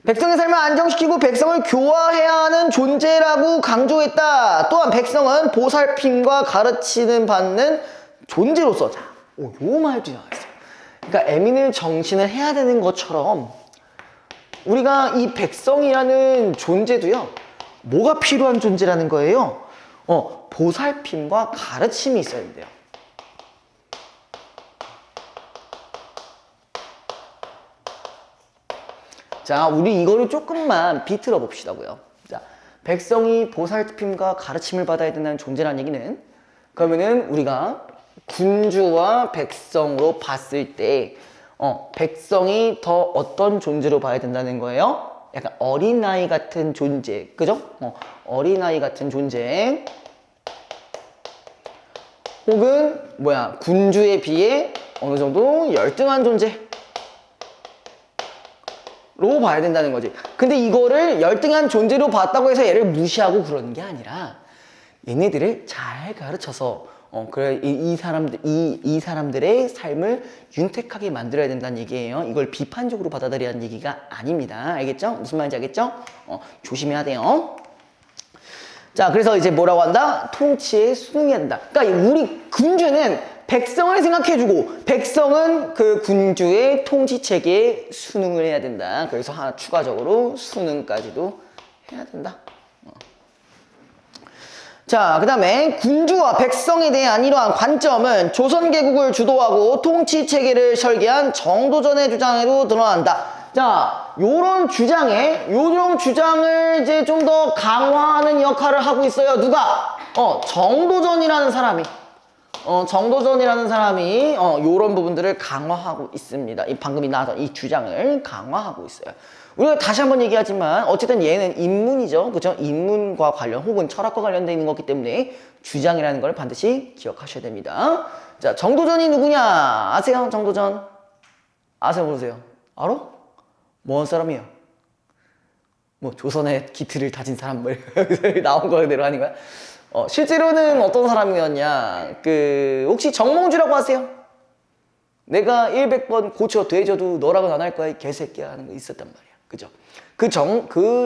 백성의 삶을 안정시키고 백성을 교화해야 하는 존재라고 강조했다. 또한 백성은 보살핌과 가르치는 받는 존재로서. 자, 요 말도 나왔어요. 그러니까 애민의 정신을 해야 되는 것처럼 우리가 이 백성이라는 존재도요, 뭐가 필요한 존재라는 거예요? 보살핌과 가르침이 있어야 된대요. 자, 우리 이거를 조금만 비틀어 봅시다고요. 자, 백성이 보살핌과 가르침을 받아야 된다는 존재라는 얘기는, 그러면은 우리가 군주와 백성으로 봤을 때 백성이 더 어떤 존재로 봐야 된다는 거예요? 약간 어린아이 같은 존재, 그죠? 어린아이 같은 존재, 혹은 군주에 비해 어느 정도 열등한 존재로 봐야 된다는 거지. 근데 이거를 열등한 존재로 봤다고 해서 얘를 무시하고 그러는 게 아니라 얘네들을 잘 가르쳐서 그래 이 사람들의 삶을 윤택하게 만들어야 된다는 얘기예요. 이걸 비판적으로 받아들이라는 얘기가 아닙니다. 알겠죠? 무슨 말인지 알겠죠? 조심해야 돼요. 자, 그래서 이제 뭐라고 한다? 통치에 순응해야 된다. 그러니까 우리 군주는 백성을 생각해주고 백성은 그 군주의 통치 체계에 순응을 해야 된다. 그래서 하나 추가적으로 순응까지도 해야 된다. 자, 그 다음에 군주와 백성에 대한 이러한 관점은 조선개국을 주도하고 통치체계를 설계한 정도전의 주장에도 드러난다. 자, 요런 주장을 이제 좀 더 강화하는 역할을 하고 있어요. 누가? 정도전이라는 사람이. 요런 부분들을 강화하고 있습니다. 방금 나왔던 이 주장을 강화하고 있어요. 우리가 다시 한번 얘기하지만 어쨌든 얘는 인문이죠. 그죠? 인문과 관련 혹은 철학과 관련되어 있는 거기 때문에 주장이라는 걸 반드시 기억하셔야 됩니다. 자, 정도전이 누구냐? 아세요? 정도전? 아세요? 모르세요? 알아? 뭐 사람이에요? 뭐 조선의 기틀을 다진 사람 뭐 나온 거대로 하는 거야? 실제로는 어떤 사람이었냐? 혹시 정몽주라고 아세요? 내가 100번 고쳐 되져도 너라고는 안 할 거야 이 개새끼야 하는 거 있었단 말이야. 그죠? 그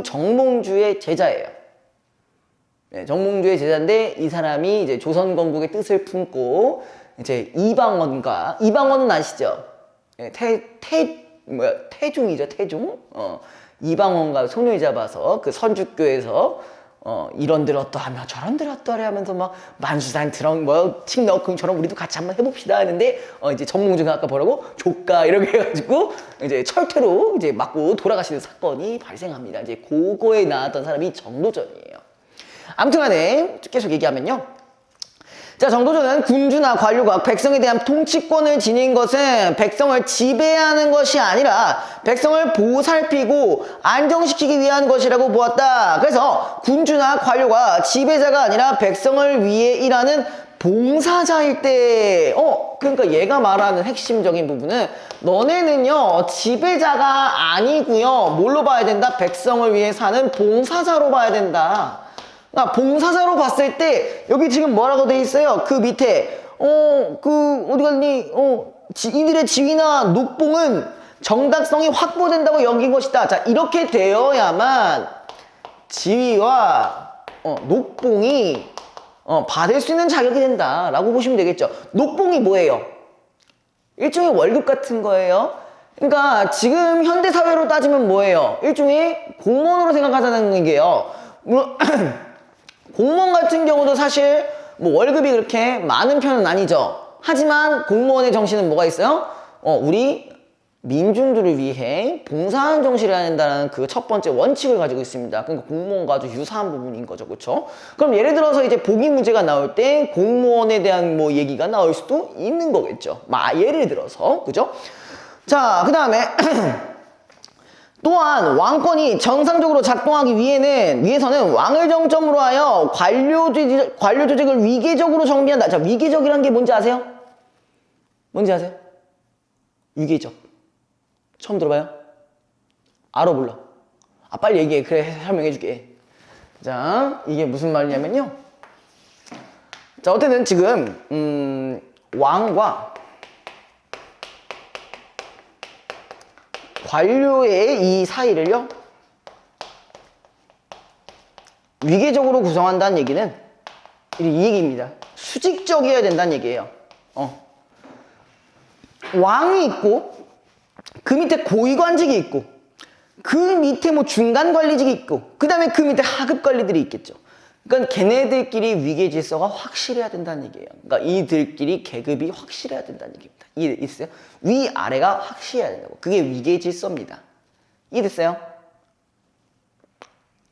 정몽주의 제자예요. 네, 정몽주의 제자인데 이 사람이 이제 조선 건국의 뜻을 품고 이제 이방원은 아시죠? 네, 태중이죠, 태중. 이방원과 손을 잡아서 그 선주교에서 이런들 어떠하며 저런들 어떠하려 하면서 막 만수산 드럼 칙 넣고처럼 우리도 같이 한번 해봅시다 하는데 이제 정몽주가 아까 뭐라고 조까 이렇게 해가지고 이제 철퇴로 이제 맞고 돌아가시는 사건이 발생합니다. 이제 그거에 나왔던 사람이 정도전이에요. 아무튼간에 계속 얘기하면요. 자, 정도전은 군주나 관료가 백성에 대한 통치권을 지닌 것은 백성을 지배하는 것이 아니라 백성을 보살피고 안정시키기 위한 것이라고 보았다. 그래서 군주나 관료가 지배자가 아니라 백성을 위해 일하는 봉사자일 때, 그러니까 얘가 말하는 핵심적인 부분은 너네는요, 지배자가 아니고요, 뭘로 봐야 된다? 백성을 위해 사는 봉사자로 봐야 된다. 봉사자로 봤을 때 여기 지금 뭐라고 돼 있어요? 그 밑에 어디 갔니? 이들의 지위나 녹봉은 정당성이 확보된다고 여긴 것이다. 자, 이렇게 되어야만 지위와 녹봉이 받을 수 있는 자격이 된다라고 보시면 되겠죠. 녹봉이 뭐예요? 일종의 월급 같은 거예요. 그러니까 지금 현대 사회로 따지면 뭐예요? 일종의 공무원으로 생각하자는 얘기예요. 공무원 같은 경우도 사실 뭐 월급이 그렇게 많은 편은 아니죠. 하지만 공무원의 정신은 뭐가 있어요? 우리 민중들을 위해 봉사하는 정신을 해야 된다는 그 첫 번째 원칙을 가지고 있습니다. 그러니까 공무원과 아주 유사한 부분인 거죠. 그렇죠? 그럼 예를 들어서 이제 보기 문제가 나올 때 공무원에 대한 뭐 얘기가 나올 수도 있는 거겠죠. 예를 들어서. 그죠? 자, 그 다음에 또한 왕권이 정상적으로 작동하기 위해서는 왕을 정점으로 하여 관료 조직을 위계적으로 정비한다. 자, 위계적이란 게 뭔지 아세요? 뭔지 아세요? 위계적. 처음 들어봐요? 알아 몰라? 빨리 얘기해. 그래, 설명해 줄게. 자, 이게 무슨 말이냐면요. 자, 어쨌든 지금 왕과 관료의 이 사이를요, 위계적으로 구성한다는 얘기는 이 얘기입니다. 수직적이어야 된다는 얘기예요. 왕이 있고 그 밑에 고위관직이 있고 그 밑에 뭐 중간관리직이 있고 그 다음에 그 밑에 하급관리들이 있겠죠. 그러니까 걔네들끼리 위계 질서가 확실해야 된다는 얘기예요. 그러니까 이들끼리 계급이 확실해야 된다는 얘기입니다. 이해됐어요? 위아래가 확실해야 된다고. 그게 위계 질서입니다. 이해됐어요?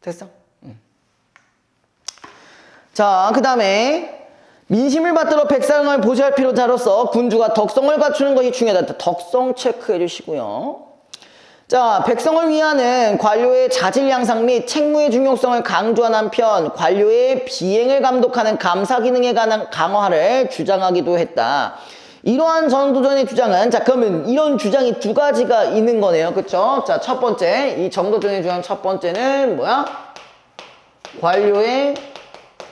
됐어? 자, 그 다음에 민심을 받들어 백성을 보좌할 필요자로서 군주가 덕성을 갖추는 것이 중요하다. 덕성 체크해 주시고요. 자, 백성을 위하는 관료의 자질 양상 및 책무의 중요성을 강조한 한편 관료의 비행을 감독하는 감사 기능에 관한 강화를 주장하기도 했다. 이러한 정도전의 주장은, 자, 그러면 이런 주장이 두 가지가 있는 거네요. 그쵸? 자, 첫 번째, 이 정도전의 주장 첫 번째는 뭐야? 관료의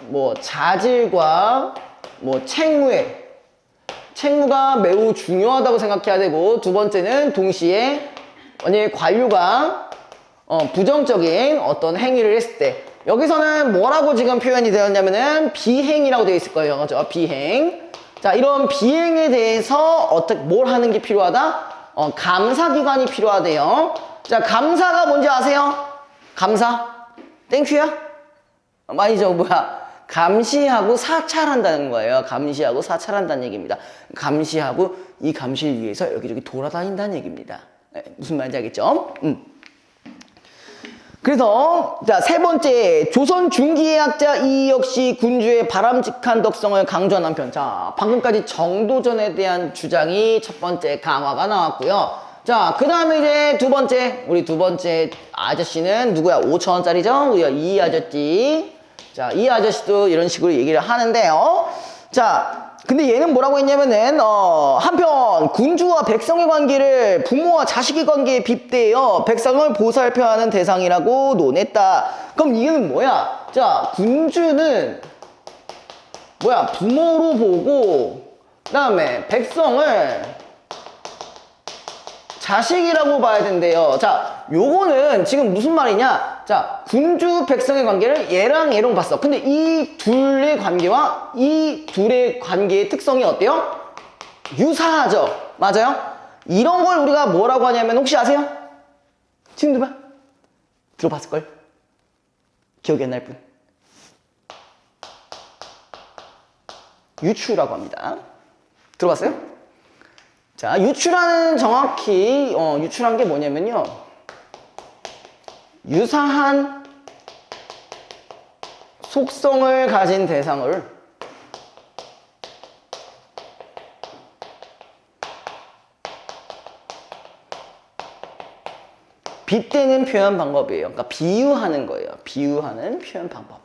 뭐 자질과 뭐 책무가 매우 중요하다고 생각해야 되고, 두 번째는 동시에 만약에 관료가 부정적인 어떤 행위를 했을 때, 여기서는 뭐라고 지금 표현이 되었냐면은 비행이라고 되어 있을 거예요. 그죠? 비행. 자, 이런 비행에 대해서 뭘 하는 게 필요하다? 감사기관이 필요하대요. 자, 감사가 뭔지 아세요? 감사? 땡큐야? 아니죠. 뭐야? 감시하고 사찰한다는 거예요. 감시하고 사찰한다는 얘기입니다. 감시하고 이 감시를 위해서 여기저기 돌아다닌다는 얘기입니다. 네, 무슨 말인지 알겠죠? 그래서 자, 세 번째, 조선 중기의 학자 이 역시 군주의 바람직한 덕성을 강조한 한편, 자, 방금까지 정도전에 대한 주장이 첫 번째 강화가 나왔고요. 자, 그 다음에 이제 우리 두 번째 아저씨는 누구야? 5,000원짜리죠? 우리가 이 아저씨. 자, 이 아저씨도 이런 식으로 얘기를 하는데요. 자, 근데 얘는 뭐라고 했냐면은 한편 군주와 백성의 관계를 부모와 자식의 관계에 빗대어 백성을 보살펴야 하는 대상이라고 논했다. 그럼 이게는 뭐야? 자, 군주는 뭐야? 부모로 보고 그 다음에 백성을 자식이라고 봐야 된대요. 자, 요거는 지금 무슨 말이냐? 자, 군주 백성의 관계를 얘랑 얘랑 봤어. 근데 이 둘의 관계와 이 둘의 관계의 특성이 어때요? 유사하죠? 맞아요? 이런 걸 우리가 뭐라고 하냐면 혹시 아세요? 지금 봐. 들어봤을걸? 기억이 안 날 뿐. 유추라고 합니다. 들어봤어요? 자, 유추라는 정확히 유추란 게 뭐냐면요. 유사한 속성을 가진 대상을 빗대는 표현 방법이에요. 그러니까 비유하는 거예요. 비유하는 표현 방법.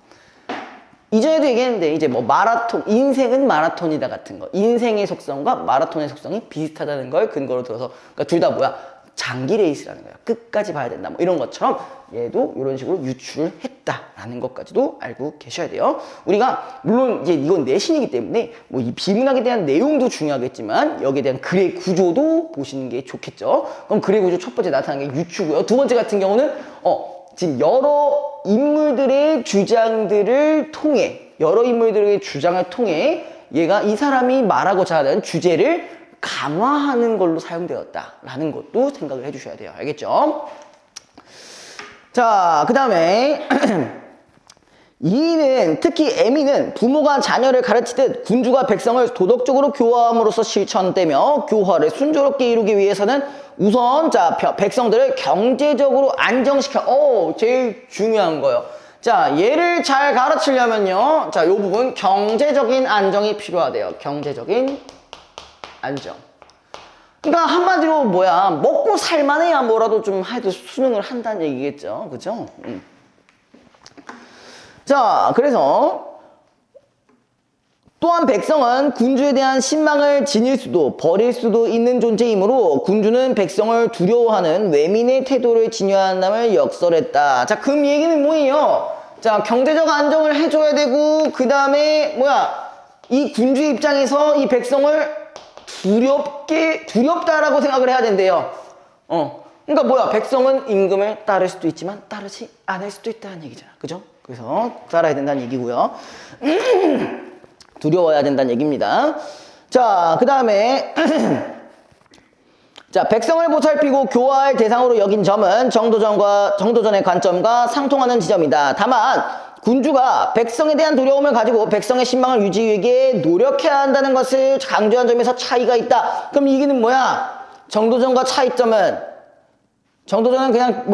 이전에도 얘기했는데 이제 뭐 마라톤, 인생은 마라톤이다 같은 거. 인생의 속성과 마라톤의 속성이 비슷하다는 걸 근거로 들어서 그러니까 둘 다 뭐야? 장기 레이스라는 거야. 끝까지 봐야 된다. 뭐 이런 것처럼 얘도 이런 식으로 유추를 했다라는 것까지도 알고 계셔야 돼요. 우리가 물론 이제 이건 내신이기 때문에 뭐 이 비문학에 대한 내용도 중요하겠지만 여기에 대한 글의 구조도 보시는 게 좋겠죠. 그럼 글의 구조 첫 번째 나타나는 게 유추고요. 두 번째 같은 경우는 지금 여러 인물들의 주장들을 통해 얘가 이 사람이 말하고자 하는 주제를 강화하는 걸로 사용되었다라는 것도 생각을 해주셔야 돼요. 알겠죠? 자, 그 다음에 이는 특히 M이는 부모가 자녀를 가르치듯 군주가 백성을 도덕적으로 교화함으로써 실천되며 교화를 순조롭게 이루기 위해서는 우선 백성들을 경제적으로 안정시켜. 제일 중요한 거예요. 자, 얘를 잘 가르치려면요. 자, 요 부분 경제적인 안정이 필요하대요. 경제적인 안정. 그러니까 한마디로 먹고 살만해야 뭐라도 좀 해도 수능을 한다는 얘기겠죠. 그죠? 자, 그래서 또한 백성은 군주에 대한 신망을 지닐 수도 버릴 수도 있는 존재이므로 군주는 백성을 두려워하는 외민의 태도를 지녀한다을 역설했다. 자, 그럼 얘기는 뭐예요? 자, 경제적 안정을 해줘야 되고 그 다음에 이 군주 입장에서 이 백성을 두렵다라고 생각을 해야 된대요. 그러니까 백성은 임금을 따를 수도 있지만 따르지 않을 수도 있다는 얘기잖아. 그죠? 그래서 따라야 된다는 얘기고요. 두려워야 된다는 얘기입니다. 자, 그 다음에 자, 백성을 보살피고 교화할 대상으로 여긴 점은 정도전의 관점과 상통하는 지점이다. 다만 군주가 백성에 대한 두려움을 가지고 백성의 신망을 유지하기에 노력해야 한다는 것을 강조한 점에서 차이가 있다. 그럼 이게는 뭐야? 정도전과 차이점은 정도전은 그냥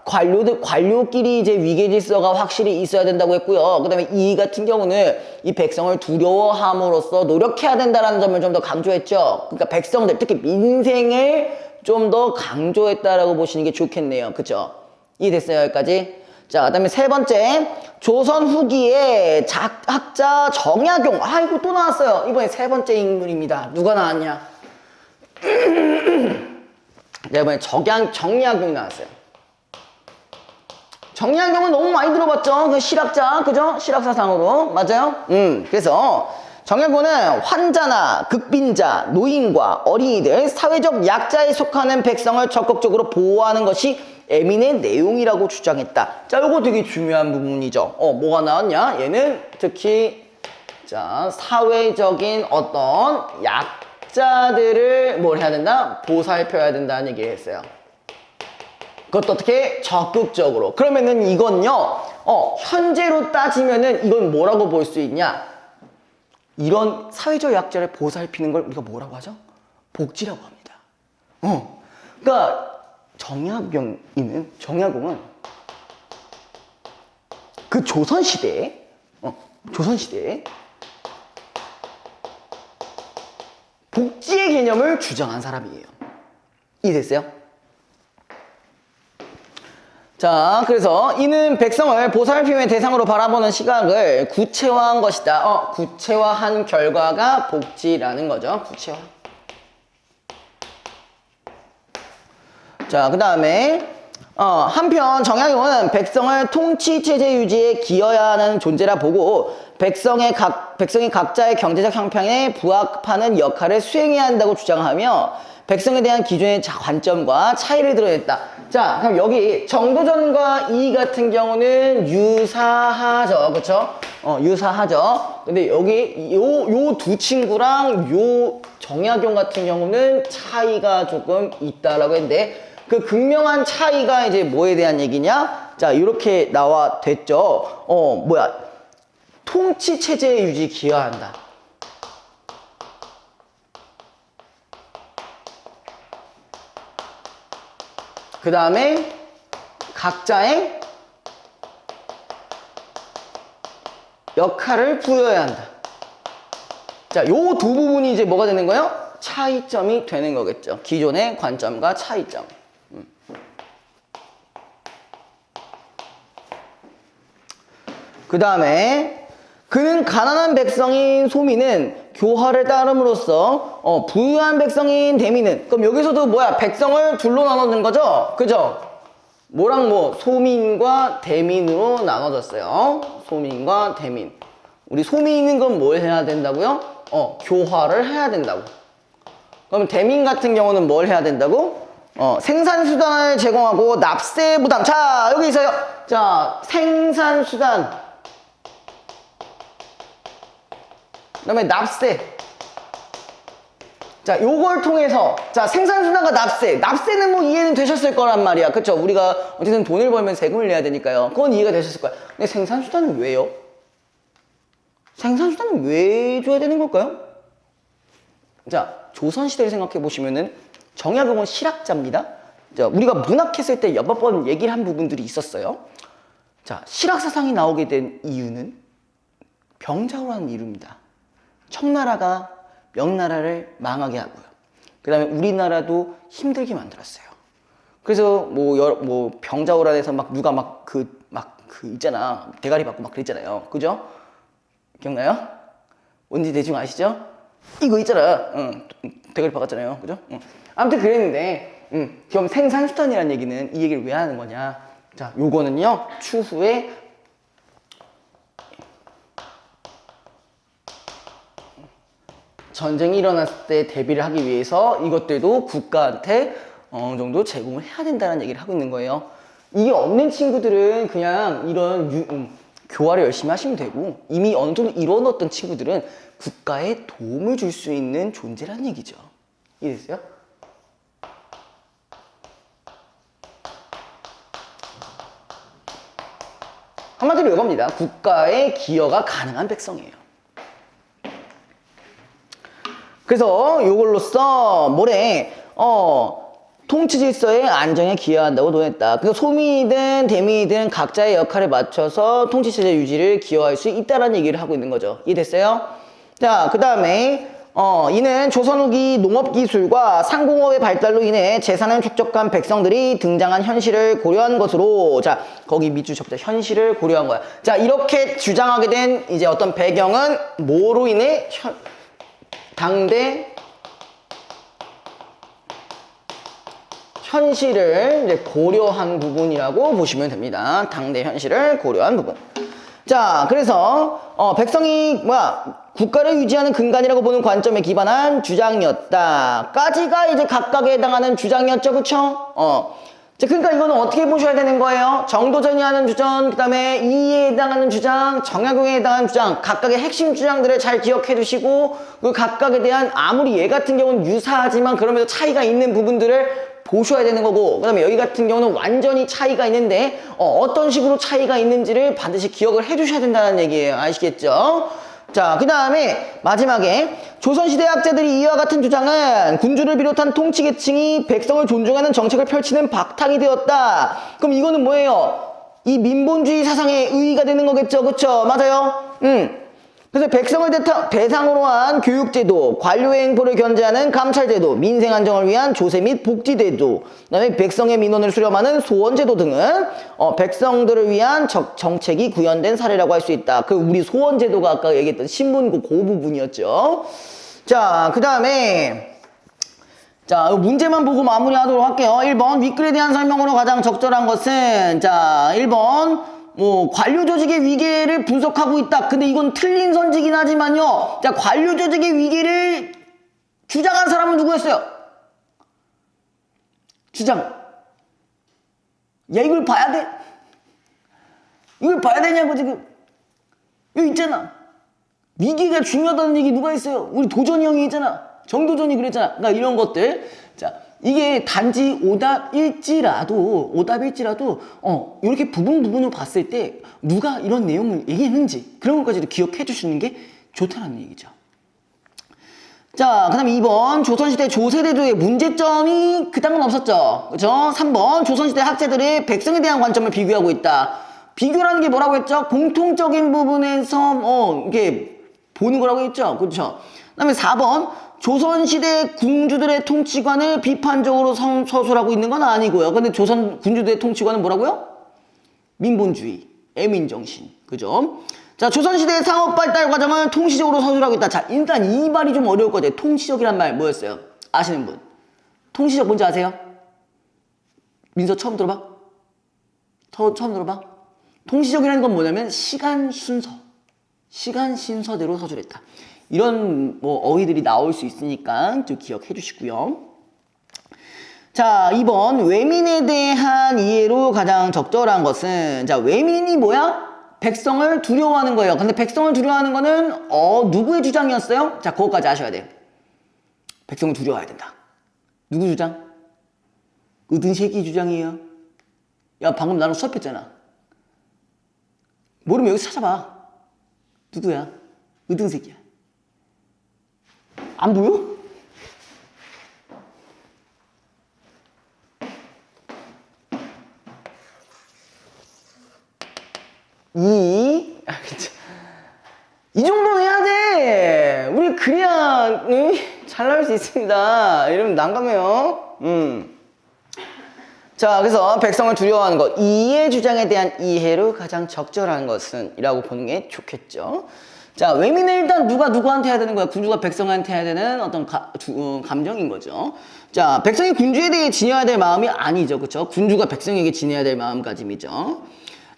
관료끼리 이제 위계 질서가 확실히 있어야 된다고 했고요. 그 다음에 이 같은 경우는 이 백성을 두려워함으로써 노력해야 된다는 점을 좀 더 강조했죠. 그러니까 백성들, 특히 민생을 좀 더 강조했다라고 보시는 게 좋겠네요. 그죠? 이해됐어요? 여기까지? 자, 그 다음에 세 번째. 조선 후기에 학자 정약용. 이거 또 나왔어요. 이번에 세 번째 인물입니다. 누가 나왔냐? 이번에 정약용이 나왔어요. 정약용은 너무 많이 들어봤죠? 그 실학자, 그죠? 실학사상으로. 맞아요? 그래서 정약용은 환자나 극빈자, 노인과 어린이들, 사회적 약자에 속하는 백성을 적극적으로 보호하는 것이 에민의 내용이라고 주장했다. 자, 요거 되게 중요한 부분이죠. 뭐가 나왔냐? 얘는 특히, 자, 사회적인 어떤 약자들을 뭘 해야 된다? 보살펴야 된다는 얘기를 했어요. 그것도 어떻게? 적극적으로. 그러면은 이건요, 현재로 따지면은 이건 뭐라고 볼 수 있냐? 이런 사회적 약자를 보살피는 걸 우리가 뭐라고 하죠? 복지라고 합니다. 그러니까 정약용은 그 조선시대에 복지의 개념을 주장한 사람이에요. 이해됐어요? 자, 그래서 이는 백성을 보살핌의 대상으로 바라보는 시각을 구체화한 것이다. 구체화한 결과가 복지라는 거죠. 구체화. 자, 그 다음에 한편 정약용은 백성을 통치체제 유지에 기여해야 하는 존재라 보고 백성이 각자의 경제적 형편에 부합하는 역할을 수행해야 한다고 주장하며 백성에 대한 기존의 관점과 차이를 드러냈다. 자, 그럼 여기 정도전과 이 같은 경우는 유사하죠. 그쵸? 유사하죠. 근데 여기 요 두 친구랑 요 정약용 같은 경우는 차이가 조금 있다라고 했는데 그 극명한 차이가 이제 뭐에 대한 얘기냐? 자, 이렇게 됐죠. 통치 체제의 유지 기여한다. 그 다음에 각자의 역할을 부여해야 한다. 자, 요 두 부분이 이제 뭐가 되는 거예요? 차이점이 되는 거겠죠. 기존의 관점과 차이점. 그 다음에 그는 가난한 백성인 소민은 교화를 따름으로써 부유한 백성인 대민은, 그럼 여기서도 백성을 둘로 나눠진 거죠? 그죠? 뭐랑 소민과 대민으로 나눠졌어요. 소민과 대민. 우리 소민인 건 뭘 해야 된다고요? 교화를 해야 된다고. 그럼 대민 같은 경우는 뭘 해야 된다고? 생산수단을 제공하고 납세 부담. 자, 여기 있어요. 자, 생산수단. 그 다음에 납세. 자, 요걸 통해서, 자, 생산수단과 납세. 납세는 이해는 되셨을 거란 말이야. 그쵸? 우리가 어쨌든 돈을 벌면 세금을 내야 되니까요. 그건 이해가 되셨을 거야. 근데 생산수단은 왜요? 생산수단은 왜 줘야 되는 걸까요? 자, 조선시대를 생각해 보시면은 정약용은 실학자입니다. 자, 우리가 문학했을 때 여러 번 얘기를 한 부분들이 있었어요. 자, 실학사상이 나오게 된 이유는 병자호라는 이유입니다. 청나라가 명나라를 망하게 하고요. 그 다음에 우리나라도 힘들게 만들었어요. 그래서 병자호란에서 누가 있잖아. 대가리 받고 그랬잖아요. 그죠? 기억나요? 뭔지 대충 아시죠? 이거 있잖아. 대가리 박았잖아요. 그죠? 아무튼 그랬는데, 그럼 생산수단이라는 얘기는 이 얘기를 왜 하는 거냐? 자, 요거는요, 추후에 전쟁이 일어났을 때 대비를 하기 위해서 이것들도 국가한테 어느 정도 제공을 해야 된다는 얘기를 하고 있는 거예요. 이게 없는 친구들은 그냥 이런 교화를 열심히 하시면 되고, 이미 어느 정도 이뤄놓았던 친구들은 국가에 도움을 줄 수 있는 존재라는 얘기죠. 이해됐어요? 한마디로 이겁니다. 국가의 기여가 가능한 백성이에요. 그래서 요걸로써 통치 질서의 안정에 기여한다고 논했다. 그래서 소민이든 대민이든 각자의 역할에 맞춰서 통치 체제 유지를 기여할 수 있다는 얘기를 하고 있는 거죠. 이해됐어요? 자, 그 다음에 이는 조선 후기 농업기술과 상공업의 발달로 인해 재산을 축적한 백성들이 등장한 현실을 고려한 것으로, 자, 거기 밑줄 적자 현실을 고려한 거야. 자, 이렇게 주장하게 된 이제 어떤 배경은 뭐로 인해? 당대 현실을 이제 고려한 부분이라고 보시면 됩니다. 당대 현실을 고려한 부분. 자, 그래서 백성이 국가를 유지하는 근간이라고 보는 관점에 기반한 주장이었다. 까지가 이제 각각에 해당하는 주장이었죠, 그쵸? 자, 그러니까 이거는 어떻게 보셔야 되는 거예요? 정도전이 하는 주장, 그 다음에 이에 해당하는 주장, 정약용에 해당하는 주장, 각각의 핵심 주장들을 잘 기억해 두시고, 그 각각에 대한 아무리 얘 같은 경우는 유사하지만 그러면서 차이가 있는 부분들을 보셔야 되는 거고, 그 다음에 여기 같은 경우는 완전히 차이가 있는데 어떤 식으로 차이가 있는지를 반드시 기억을 해 두셔야 된다는 얘기예요. 아시겠죠? 자, 그 다음에 마지막에 조선시대 학자들이 이와 같은 주장은 군주를 비롯한 통치계층이 백성을 존중하는 정책을 펼치는 바탕이 되었다. 그럼 이거는 뭐예요? 이 민본주의 사상의 의의가 되는 거겠죠, 그쵸? 맞아요? 그래서 백성을 대상으로 한 교육제도, 관료의 행포를 견제하는 감찰제도, 민생 안정을 위한 조세 및 복지제도, 그다음에 백성의 민원을 수렴하는 소원제도 등은 백성들을 위한 정책이 구현된 사례라고 할 수 있다. 그 우리 소원제도가 아까 얘기했던 신문고 그 부분이었죠. 자, 그 다음에 자, 문제만 보고 마무리하도록 할게요. 1번 윗글에 대한 설명으로 가장 적절한 것은, 자, 1번 관료 조직의 위계를 분석하고 있다. 근데 이건 틀린 선지긴 하지만요. 자, 관료 조직의 위계를 주장한 사람은 누구였어요? 주장. 야, 이걸 봐야 돼? 이걸 봐야 되냐고 지금. 여기 있잖아. 위계가 중요하다는 얘기 누가 했어요? 우리 도전이 형이 했잖아. 정도전이 그랬잖아. 그러니까 이런 것들. 자, 이게 단지 오답일지라도 이렇게 부분으로 봤을 때 누가 이런 내용을 얘기했는지 그런 것까지도 기억해 주시는 게 좋다는 얘기죠. 자, 그 다음에 2번 조선시대 조세대도의 문제점이 그딴 건 없었죠. 그죠? 3번 조선시대 학자들의 백성에 대한 관점을 비교하고 있다. 비교라는 게 뭐라고 했죠? 공통적인 부분에서 이게 보는 거라고 했죠. 그렇죠? 그 다음에 4번 조선시대 군주들의 통치관을 비판적으로 서술하고 있는 건 아니고요. 근데 조선 군주들의 통치관은 뭐라고요? 민본주의, 애민정신. 그죠? 자, 조선시대의 상업 발달 과정을 통시적으로 서술하고 있다. 자, 일단 이 말이 좀 어려울 거예요. 통시적이란 말 뭐였어요? 아시는 분? 통시적 뭔지 아세요? 민서 처음 들어봐? 처음 들어봐? 통시적이라는 건 뭐냐면 시간 순서대로 서술했다. 이런 어휘들이 나올 수 있으니까 좀 기억해 주시고요. 자, 2번 외민에 대한 이해로 가장 적절한 것은 자, 외민이 뭐야? 백성을 두려워하는 거예요. 근데 백성을 두려워하는 거는 누구의 주장이었어요? 자, 그것까지 아셔야 돼요. 백성을 두려워해야 된다. 누구 주장? 의든세기 주장이에요. 야, 방금 나랑 수업했잖아. 모르면 여기서 찾아봐. 누구야? 의든세기야. 안 보여? 이 정도는 해야 돼. 우리 그래야 잘 나올 수 있습니다. 이러면 난감해요. 자, 그래서 백성을 두려워하는 것, 이의 주장에 대한 이해로 가장 적절한 것은 이라고 보는 게 좋겠죠. 자, 외민은 일단 누가 누구한테 해야 되는 거야? 군주가 백성한테 해야 되는 어떤 감정인 거죠. 자, 백성이 군주에 대해 지녀야 될 마음이 아니죠. 그렇죠? 군주가 백성에게 지녀야 될 마음가짐이죠.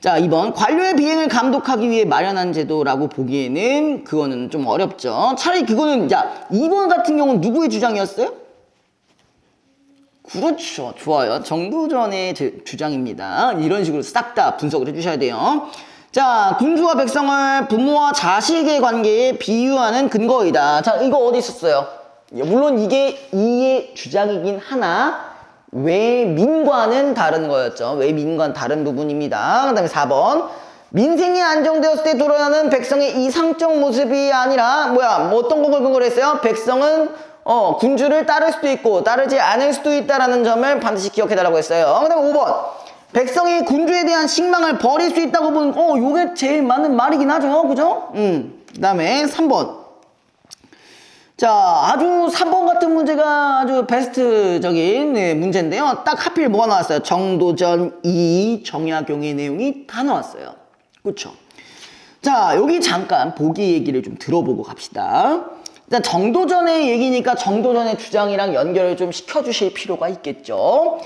자, 2번 관료의 비행을 감독하기 위해 마련한 제도라고 보기에는 그거는 좀 어렵죠. 차라리 그거는 2번 같은 경우는 누구의 주장이었어요? 그렇죠. 좋아요. 정도전의 주장입니다. 이런 식으로 싹 다 분석을 해주셔야 돼요. 자, 군주와 백성을 부모와 자식의 관계에 비유하는 근거이다. 자, 이거 어디 있었어요? 물론 이게 이의 주장이긴 하나 외민과는 다른 거였죠. 외민과는 다른 부분입니다. 그 다음에 4번 민생이 안정되었을 때 드러나는 백성의 이상적 모습이 아니라 어떤 걸 근거로 했어요? 백성은 군주를 따를 수도 있고 따르지 않을 수도 있다라는 점을 반드시 기억해달라고 했어요. 그 다음에 5번 백성이 군주에 대한 식망을 버릴 수 있다고 보는 요게 제일 맞는 말이긴 하죠. 그죠? 그 다음에 3번 자, 아주 3번 같은 문제가 아주 베스트적인 문제인데요. 딱 하필 뭐가 나왔어요? 정도전 2 정약용의 내용이 다 나왔어요. 그렇죠? 자, 여기 잠깐 보기 얘기를 좀 들어보고 갑시다. 일단 정도전의 얘기니까 정도전의 주장이랑 연결을 좀 시켜주실 필요가 있겠죠.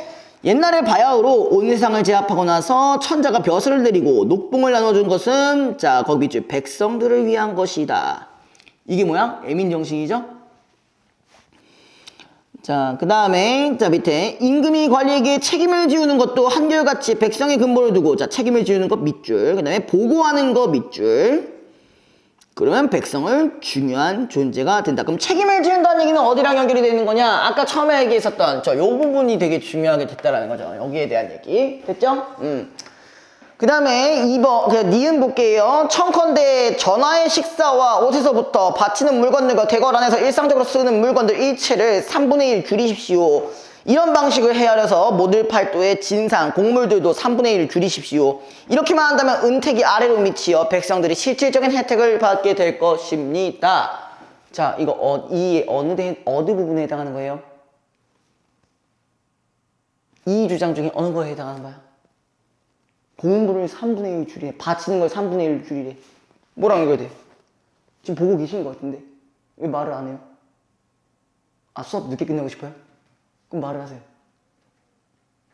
옛날에 바야흐로 온 세상을 제압하고 나서 천자가 벼슬을 내리고 녹봉을 나눠준 것은 자, 거기 있죠. 백성들을 위한 것이다. 이게 뭐야? 애민정신이죠? 자, 그 다음에, 자, 밑에, 임금이 관리에게 책임을 지우는 것도 한결같이 백성의 근본을 두고, 자, 책임을 지우는 것 밑줄, 그 다음에 보고하는 것 밑줄. 그러면 백성을 중요한 존재가 된다. 그럼 책임을 지운다는 얘기는 어디랑 연결이 되는 거냐? 아까 처음에 얘기했었던 요 부분이 되게 중요하게 됐다라는 거죠. 여기에 대한 얘기. 됐죠? 그 다음에 2번 니은 볼게요. 청컨대 전하의 식사와 옷에서부터 바치는 물건들과 대궐 안에서 일상적으로 쓰는 물건들 일체를 3분의 1 줄이십시오. 이런 방식을 헤아려서 모들 팔도의 진상, 곡물들도 3분의 1 줄이십시오. 이렇게만 한다면 은택이 아래로 미치어 백성들이 실질적인 혜택을 받게 될 것입니다. 자, 이거 이 어느 부분에 해당하는 거예요? 이 주장 중에 어느 거에 해당하는 거야? 공물을 3분의 1 줄이래. 바치는 걸 3분의 1 줄이래. 뭐랑 이거야 돼? 지금 보고 계신 것 같은데 왜 말을 안 해요? 아, 수업 늦게 끝내고 싶어요? 그럼 말을 하세요.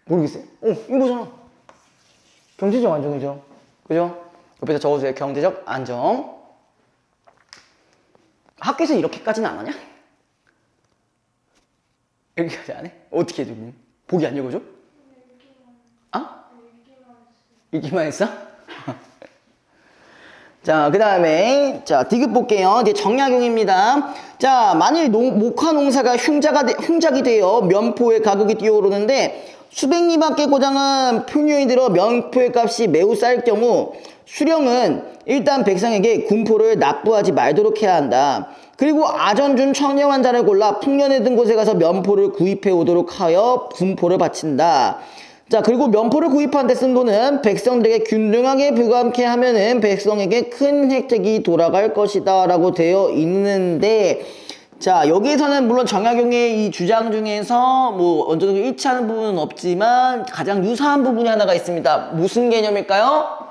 모르겠어요? 이거잖아. 경제적 안정이죠. 그죠? 옆에다 적어주세요. 경제적 안정. 학교에서 이렇게까지는 안 하냐? 이렇게까지 안 해? 어떻게 해줘? 보기 안 읽어줘? 읽기만 했어? 자, 그 다음에, 자, 디귿 볼게요. 이제 정약용입니다. 자, 만일 목화 농사가 흉작이 되어 면포의 가격이 뛰어오르는데 수백 리밖에 고장은 표류에 들어 면포의 값이 매우 쌀 경우 수령은 일단 백성에게 군포를 납부하지 말도록 해야 한다. 그리고 아전준 청렴한 자를 골라 풍년에 든 곳에 가서 면포를 구입해 오도록 하여 군포를 바친다. 자, 그리고 면포를 구입한 데 쓴 돈은 백성들에게 균등하게 부감케 하면은 백성에게 큰 혜택이 돌아갈 것이다 라고 되어 있는데, 자, 여기에서는 물론 정약용의 이 주장 중에서 뭐 어느 정도 일치하는 부분은 없지만 가장 유사한 부분이 하나가 있습니다. 무슨 개념일까요?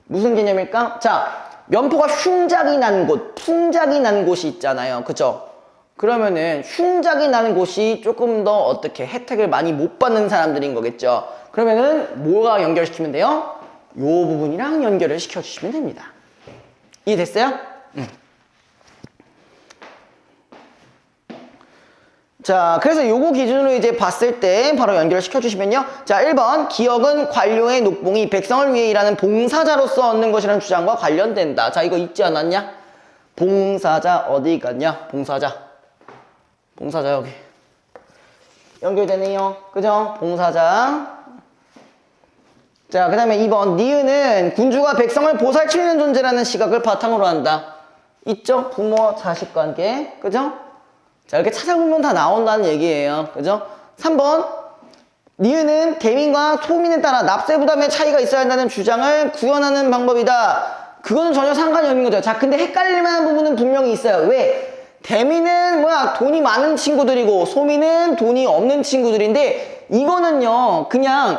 무슨 개념일까? 자, 면포가 흉작이 난 곳, 풍작이 난 곳이 있잖아요. 그죠? 그러면은 흉작이 나는 곳이 조금 더 어떻게 혜택을 많이 못 받는 사람들인 거겠죠. 그러면은 뭐가 연결시키면 돼요? 요 부분이랑 연결을 시켜주시면 됩니다. 이해됐어요? 자, 그래서 요거 기준으로 이제 봤을 때 바로 연결을 시켜주시면요. 자, 1번 기역은 관료의 녹봉이 백성을 위해 일하는 봉사자로서 얻는 것이라는 주장과 관련된다. 자, 이거 있지 않았냐? 봉사자 어디 갔냐? 봉사자 여기 연결되네요. 그죠? 봉사자. 자, 그 다음에 2번 니은은 군주가 백성을 보살치는 존재라는 시각을 바탕으로 한다. 있죠? 부모 자식 관계. 그죠? 자, 이렇게 찾아보면 다 나온다는 얘기예요. 그죠? 3번 니은은 대민과 소민에 따라 납세 부담의 차이가 있어야 한다는 주장을 구현하는 방법이다. 그거는 전혀 상관이 없는 거죠. 자, 근데 헷갈릴 만한 부분은 분명히 있어요. 왜? 대민은 돈이 많은 친구들이고 소민은 돈이 없는 친구들인데, 이거는요 그냥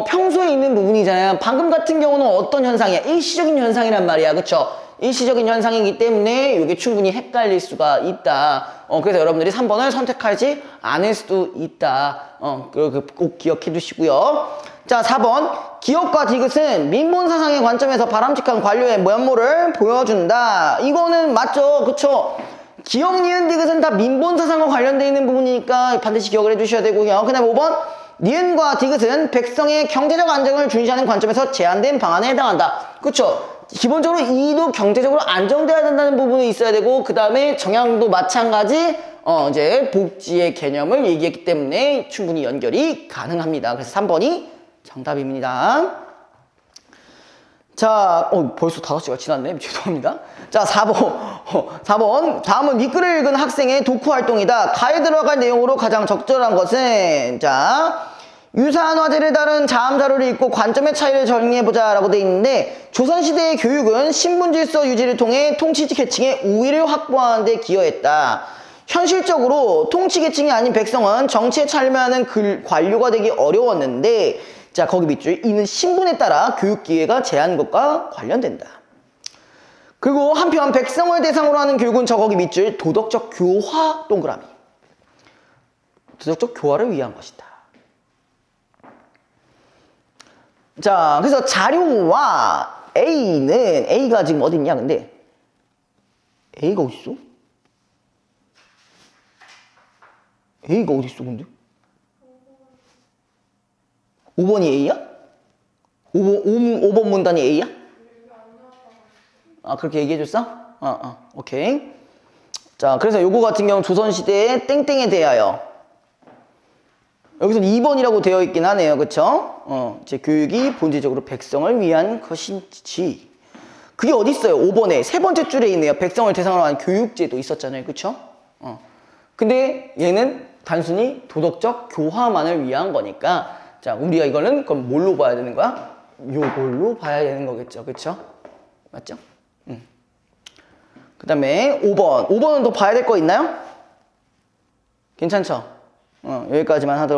평소에 있는 부분이잖아요. 방금 같은 경우는 어떤 현상이야? 일시적인 현상이란 말이야. 그쵸? 일시적인 현상이기 때문에 이게 충분히 헷갈릴 수가 있다. 그래서 여러분들이 3번을 선택하지 않을 수도 있다. 꼭 기억해 두시고요. 자, 4번 기역과 디귿은 민본사상의 관점에서 바람직한 관료의 면모를 보여준다. 이거는 맞죠? 그쵸? 기역, 니은, 디귿은 다 민본사상과 관련되어 있는 부분이니까 반드시 기억을 해주셔야 되고요. 그 다음에 5번 니은과 디귿은 백성의 경제적 안정을 중시하는 관점에서 제안된 방안에 해당한다. 그쵸? 기본적으로 이도 경제적으로 안정돼야 된다는 부분이 있어야 되고, 그 다음에 정약도 마찬가지 이제 복지의 개념을 얘기했기 때문에 충분히 연결이 가능합니다. 그래서 3번이 정답입니다. 자, 벌써 5시가 지났네. 죄송합니다. 자, 4번. 다음은 윗글을 읽은 학생의 독후 활동이다. 가에 들어갈 내용으로 가장 적절한 것은, 자, 유사한 화제를 다룬 자음 자료를 읽고 관점의 차이를 정리해보자 라고 되어 있는데, 조선시대의 교육은 신분질서 유지를 통해 통치 계층의 우위를 확보하는 데 기여했다. 현실적으로 통치 계층이 아닌 백성은 정치에 참여하는 관료가 되기 어려웠는데, 자, 거기 밑줄 이는 신분에 따라 교육 기회가 제한 것과 관련된다. 그리고 한편 백성을 대상으로 하는 교육은 저 거기 밑줄 도덕적 교화 동그라미. 도덕적 교화를 위한 것이다. 자, 그래서 자료와 A가 지금 어디 있냐? 근데 A가 어디 있어? A가 어디 있어 근데? 5번이 A야? 5번 문단이 A야? 아, 그렇게 얘기해줬어? 오케이. 자, 그래서 요거 같은 경우 조선시대의 땡땡에 대하여. 여기서는 2번이라고 되어 있긴 하네요. 그쵸? 제 교육이 본질적으로 백성을 위한 것인지. 그게 어디 있어요? 5번에 세 번째 줄에 있네요. 백성을 대상으로 한 교육제도 있었잖아요. 그쵸? 근데 얘는 단순히 도덕적 교화만을 위한 거니까, 자, 우리가 이거는 그럼 뭘로 봐야 되는 거야? 요걸로 봐야 되는 거겠죠. 그쵸? 맞죠? 그 다음에 5번은 더 봐야 될 거 있나요? 괜찮죠? 여기까지만 하도록